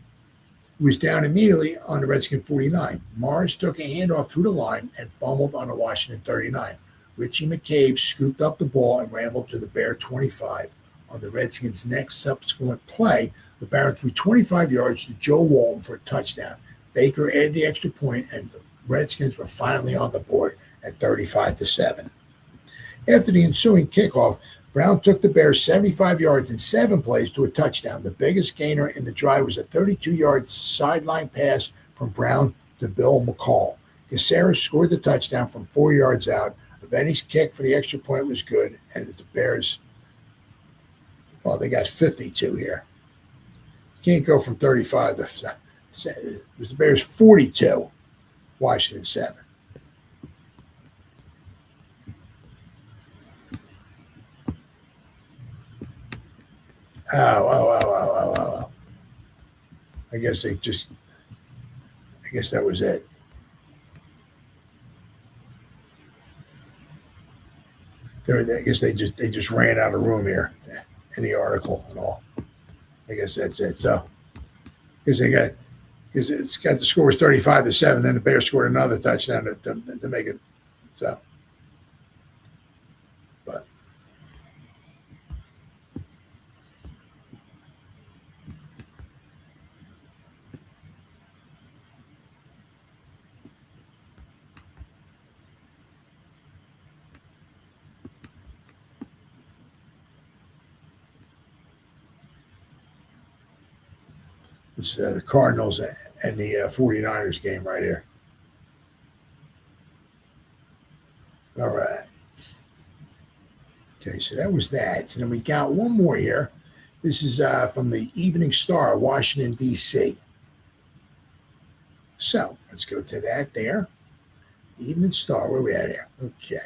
who was down immediately on the Redskin 49. Morris took a handoff through the line and fumbled on the Washington 39. Richie McCabe scooped up the ball and rambled to the Bear 25. On the Redskins' next subsequent play, LeBaron threw 25 yards to Joe Walton for a touchdown. Baker added the extra point, and the Redskins were finally on the board at 35-7. After the ensuing kickoff, Brown took the Bears 75 yards in 7 plays to a touchdown. The biggest gainer in the drive was a 32-yard sideline pass from Brown to Bill McCall. Caceres scored the touchdown from 4 yards out. Benny's kick for the extra point was good, and the Bears, well, they got 52 here. You can't go from 35 to it was the Bears 42, Washington 7. Oh. I guess that was it. I guess they just ran out of room here in the article and all. I guess that's it. So, because it's got the score was 35-7, then the Bears scored another touchdown to make it so. But It's the Cardinals and the 49ers game right here. All right. Okay, so that was that. And then we got one more here. This is from the Evening Star, Washington, D.C. So let's go to that there. Evening Star, where are we at here? Okay.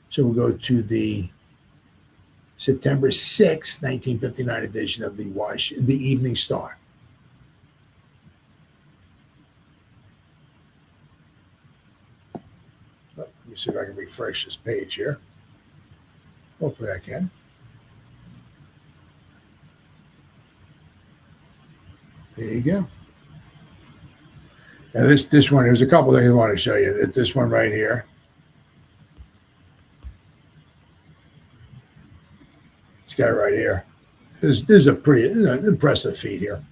So we'll go to the September 6th, 1959 edition of the Evening Star. Let me see if I can refresh this page here. Hopefully I can. There you go. Now this one, there's a couple things I want to show you. This one right here. This guy right here. This is a pretty impressive feat here.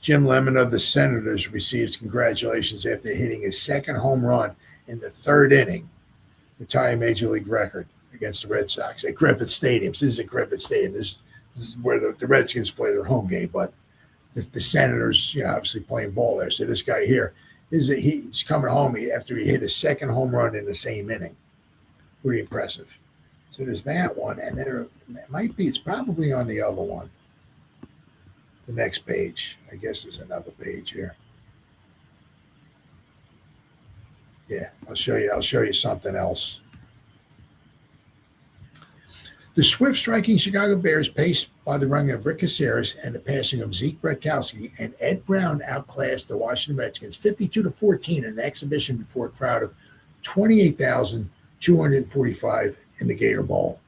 Jim Lemon of the Senators receives congratulations after hitting his second home run in the third inning to tie a major league record against the Red Sox at Griffith Stadium. This is at Griffith Stadium. This is where the Redskins play their home game, but the Senators, obviously playing ball there. So this guy here, he's coming home after he hit his second home run in the same inning. Pretty impressive. So there's that one, and then it's probably on the other one. The next page, I guess, is another page here. Yeah, I'll show you something else. The swift striking Chicago Bears, paced by the running of Rick Caceres and the passing of Zeke Bratkowski and Ed Brown, outclassed the Washington Redskins 52-14 in an exhibition before a crowd of 28,245 in the Gator Bowl.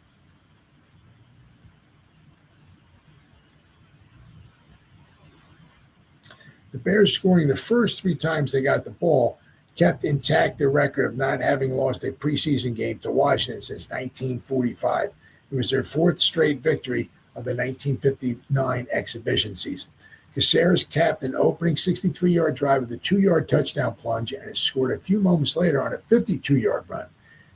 The Bears, scoring the first 3 times they got the ball, kept intact their record of not having lost a preseason game to Washington since 1945. It was their 4th straight victory of the 1959 exhibition season. Caceres capped an opening 63-yard drive with a 2-yard touchdown plunge and is scored a few moments later on a 52-yard run.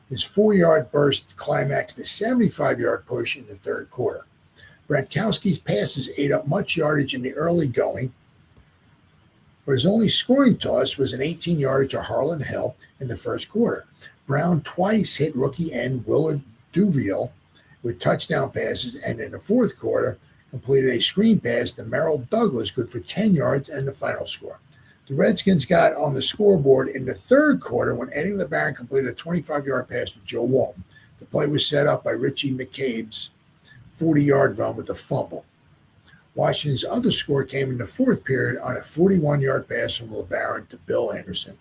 His 4-yard burst climaxed a 75-yard push in the third quarter. Bratkowski's passes ate up much yardage in the early going, but his only scoring toss was an 18-yarder to Harlan Hill in the first quarter. Brown twice hit rookie end Willard Duviel with touchdown passes, and in the fourth quarter, completed a screen pass to Merrill Douglas, good for 10 yards, and the final score. The Redskins got on the scoreboard in the third quarter when Eddie LeBaron completed a 25-yard pass to Joe Walton. The play was set up by Richie McCabe's 40-yard run with a fumble. Washington's other score came in the fourth period on a 41-yard pass from LeBaron to Bill Anderson.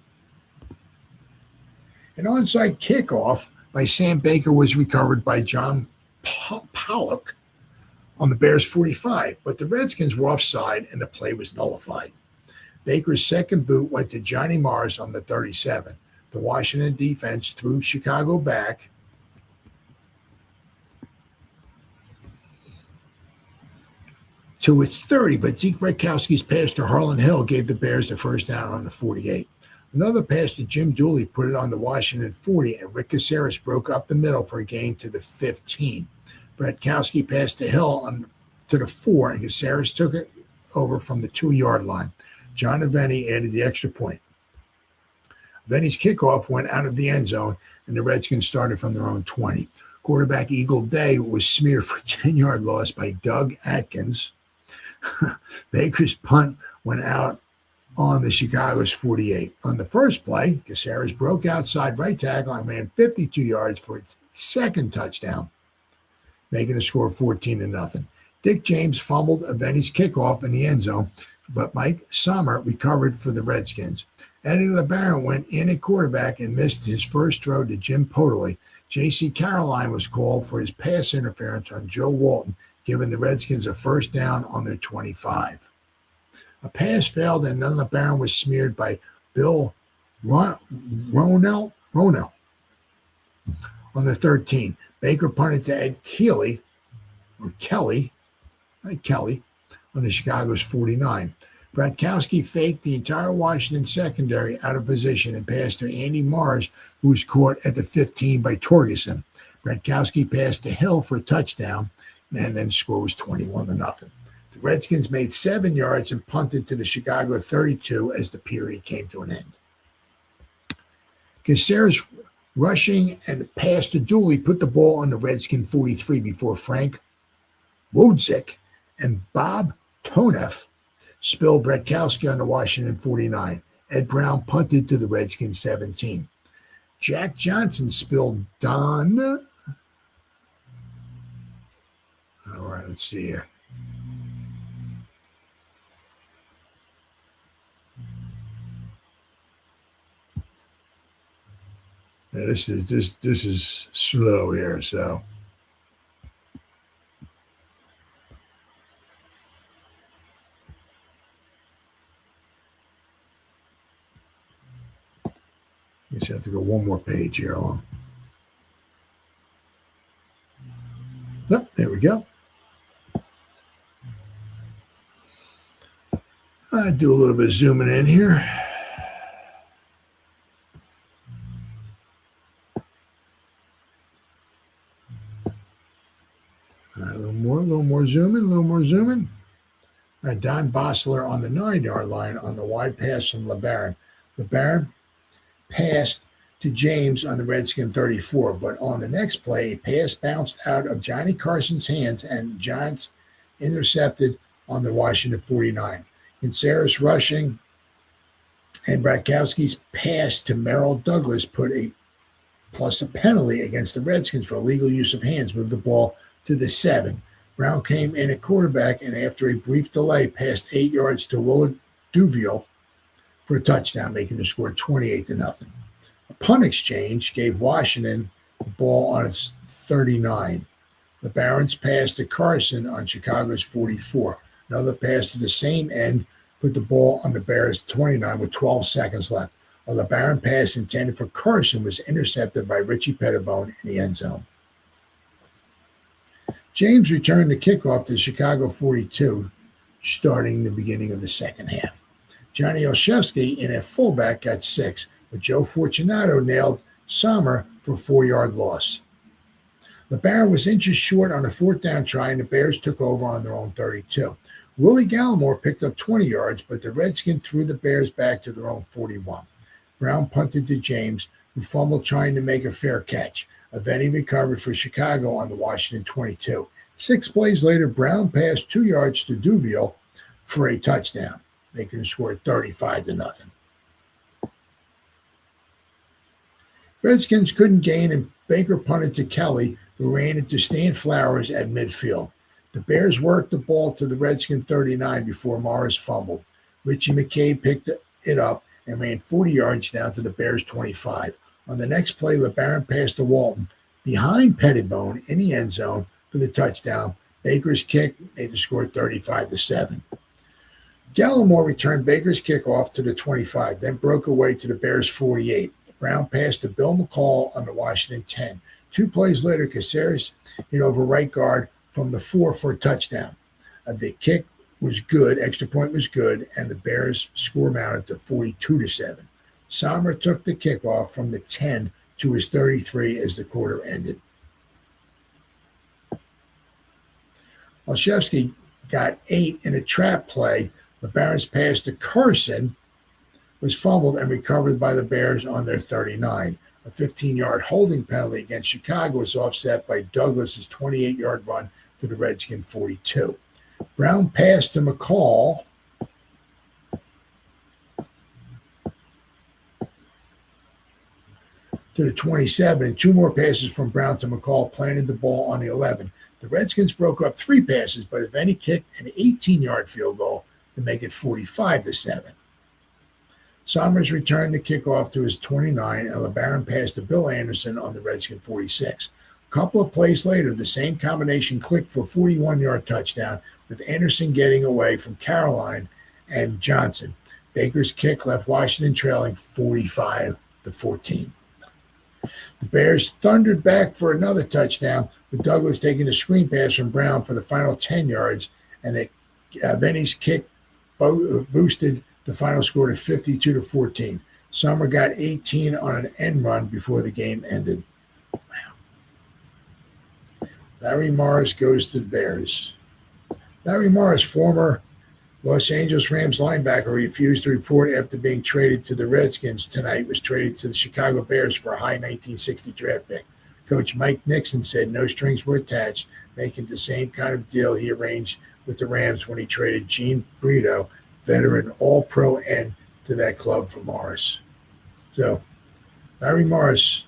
An onside kickoff by Sam Baker was recovered by John Pollock on the Bears' 45, but the Redskins were offside and the play was nullified. Baker's second boot went to Johnny Morris on the 37. The Washington defense threw Chicago back to its 30, but Zeke Bratkowski's pass to Harlan Hill gave the Bears the first down on the 48. Another pass to Jim Dooley put it on the Washington 40, and Rick Caceres broke up the middle for a gain to the 15. Bratkowski passed to Hill to the 4, and Caceres took it over from the 2-yard line. John Aveni added the extra point. Aveni's kickoff went out of the end zone, and the Redskins started from their own 20. Quarterback Eagle Day was smeared for a 10-yard loss by Doug Atkins. Baker's punt went out on the Chicago's 48. On the first play, Caceres broke outside right tackle and ran 52 yards for its second touchdown, making the score 14-0. Dick James fumbled Aveni's kickoff in the end zone, but Mike Sommer recovered for the Redskins. Eddie LeBaron went in at quarterback and missed his first throw to Jim Podoley. J.C. Caroline was called for his pass interference on Joe Walton, giving the Redskins a first down on their 25. A pass failed, and then LeBaron was smeared by Bill Ronell on the 13. Baker punted to Ed Kelly on the Chicago's 49. Bratkowski faked the entire Washington secondary out of position and passed to Andy Morris, who was caught at the 15 by Torgerson. Bratkowski passed to Hill for a touchdown, and then score was 21-0. The Redskins made 7 yards and punted to the Chicago 32 as the period came to an end. Caceres rushing and pass to Dooley put the ball on the Redskin 43 before Frank Wodzik and Bob Toneff spilled Bretkowski on the Washington 49. Ed Brown punted to the Redskins 17. Jack Johnson spilled Don. All right, let's see here. Now this is slow here, so. I guess I have to go one more page here along. Nope, there we go. I do a little bit of zooming in here. All right, a little more zooming. All right, Don Bossler on the 9-yard line on the wide pass from LeBaron. LeBaron passed to James on the Redskin 34, but on the next play, a pass bounced out of Johnny Carson's hands and Giants intercepted on the Washington 49. Caceres rushing and Bratkowski's pass to Merrill Douglas put a penalty against the Redskins for illegal use of hands, moved the ball to the 7. Brown came in at quarterback and after a brief delay passed 8 yards to Willard Duviel for a touchdown, making the score 28-0. A punt exchange gave Washington the ball on its 39. The Barons passed to Carson on Chicago's 44. Another pass to the same end put the ball on the Bears' 29 with 12 seconds left. A LeBaron pass intended for Carson was intercepted by Richie Pettibone in the end zone. James returned the kickoff to the Chicago 42, starting the beginning of the second half. Johnny Olszewski in at fullback got 6, but Joe Fortunato nailed Sommer for a 4-yard loss. LeBaron was inches short on a 4th down try, and the Bears took over on their own 32. Willie Gallimore picked up 20 yards, but the Redskins threw the Bears back to their own 41. Brown punted to James, who fumbled trying to make a fair catch. Aveni recovered for Chicago on the Washington 22. 6 plays later, Brown passed 2 yards to Duviel for a touchdown, making the score 35-0. Redskins couldn't gain, and Baker punted to Kelly, who ran into Stan Flowers at midfield. The Bears worked the ball to the Redskin 39 before Morris fumbled. Richie McCabe picked it up and ran 40 yards down to the Bears' 25. On the next play, LeBaron passed to Walton behind Pettibone in the end zone for the touchdown. Baker's kick made the score 35-7. Gallimore returned Baker's kickoff to the 25, then broke away to the Bears' 48. Brown passed to Bill McCall on the Washington 10. 2 plays later, Caceres hit over right guard from the 4 for a touchdown. The kick was good, extra point was good, and the Bears' score mounted to 42-7. Sommer took the kickoff from the 10 to his 33 as the quarter ended. Olszewski got 8 in a trap play. The Barons' pass to Carson was fumbled and recovered by the Bears on their 39. A 15-yard holding penalty against Chicago was offset by Douglas's 28-yard run to the Redskin 42. Brown passed to McCall to the 27, and 2 more passes from Brown to McCall planted the ball on the 11. The Redskins broke up 3 passes, but Aveni kicked an 18-yard field goal to make it 45-7. Somers returned the kickoff to his 29, and LeBaron passed to Bill Anderson on the Redskin 46. A couple of plays later, the same combination clicked for a 41-yard touchdown, with Anderson getting away from Caroline and Johnson. Baker's kick left Washington trailing 45-14. The Bears thundered back for another touchdown, with Douglas taking a screen pass from Brown for the final 10 yards, and Benny's kick boosted the final score to 52-14. Sommer got 18 on an end run before the game ended. Wow. Larry Morris goes to the Bears. Larry Morris, former Los Angeles Rams linebacker, refused to report after being traded to the Redskins tonight, was traded to the Chicago Bears for a high 1960 draft pick. Coach Mike Nixon said no strings were attached, making the same kind of deal he arranged with the Rams when he traded Gene Brito, veteran All-Pro end, to that club for Morris. So Larry Morris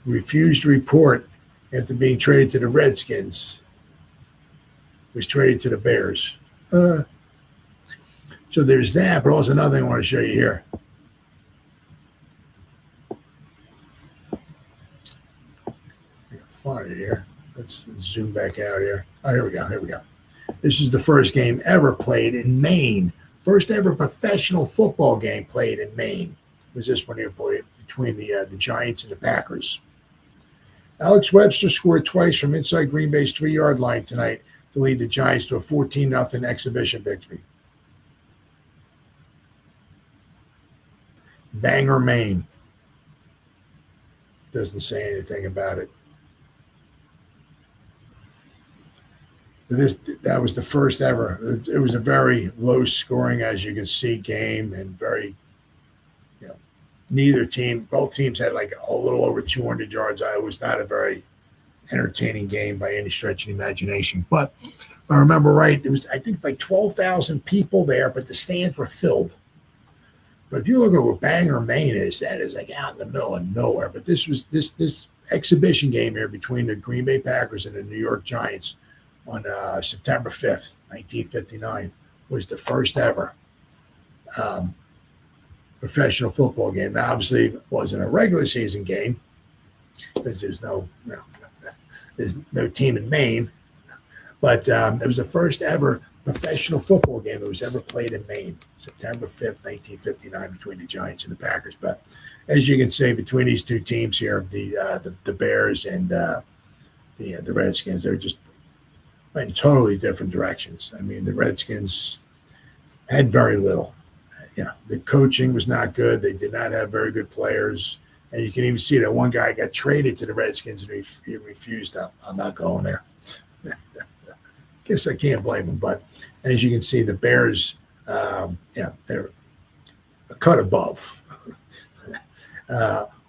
refused to report after being traded to the Redskins, was traded to the Bears. So there's that, but also another thing I want to show you here. Find it here. Let's zoom back out here. Oh, here we go. Here we go. This is the first game ever played in Maine. First ever professional football game played in Maine. Was this one here played between the Giants and the Packers. Alex Webster scored twice from inside Green Bay's 3-yard line tonight to lead the Giants to a 14-0 exhibition victory. Bangor, Maine. Doesn't say anything about it. That was the first ever. It was a very low scoring, as you can see, game, and very, both teams had like a little over 200 yards. It was not a very entertaining game by any stretch of the imagination. But if I remember right, it was, I think, like 12,000 people there, but the stands were filled. But if you look at what Bangor, Maine is, that is like out in the middle of nowhere. But this was this exhibition game here between the Green Bay Packers and the New York Giants on September 5th, 1959, was the first ever professional football game. Now, obviously, it wasn't a regular season game because there's no team in Maine. But it was the first ever professional football game that was ever played in Maine, September 5th, 1959, between the Giants and the Packers. But as you can see, between these two teams here, the Bears and the Redskins, they're just went in totally different directions. I mean, the Redskins had very little. The coaching was not good. They did not have very good players. And you can even see that one guy got traded to the Redskins and he refused. I'm not going there. Guess I can't blame him. But as you can see, the Bears, they're a cut above.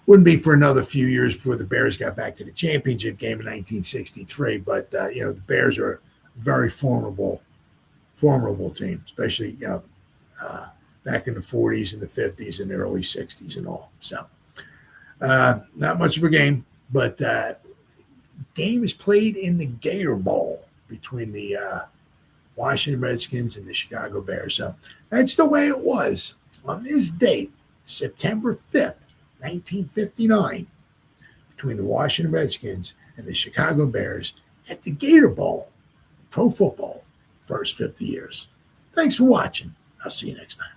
Wouldn't be for another few years before the Bears got back to the championship game in 1963. But, the Bears are a very formidable team, especially, back in the 40s and the 50s and the early 60s and all. So not much of a game, but game is played in the Gator Bowl between the Washington Redskins and the Chicago Bears. So that's the way it was on this date, September 5th. 1959, between the Washington Redskins and the Chicago Bears at the Gator Bowl, pro football, first 50 years. Thanks for watching. I'll see you next time.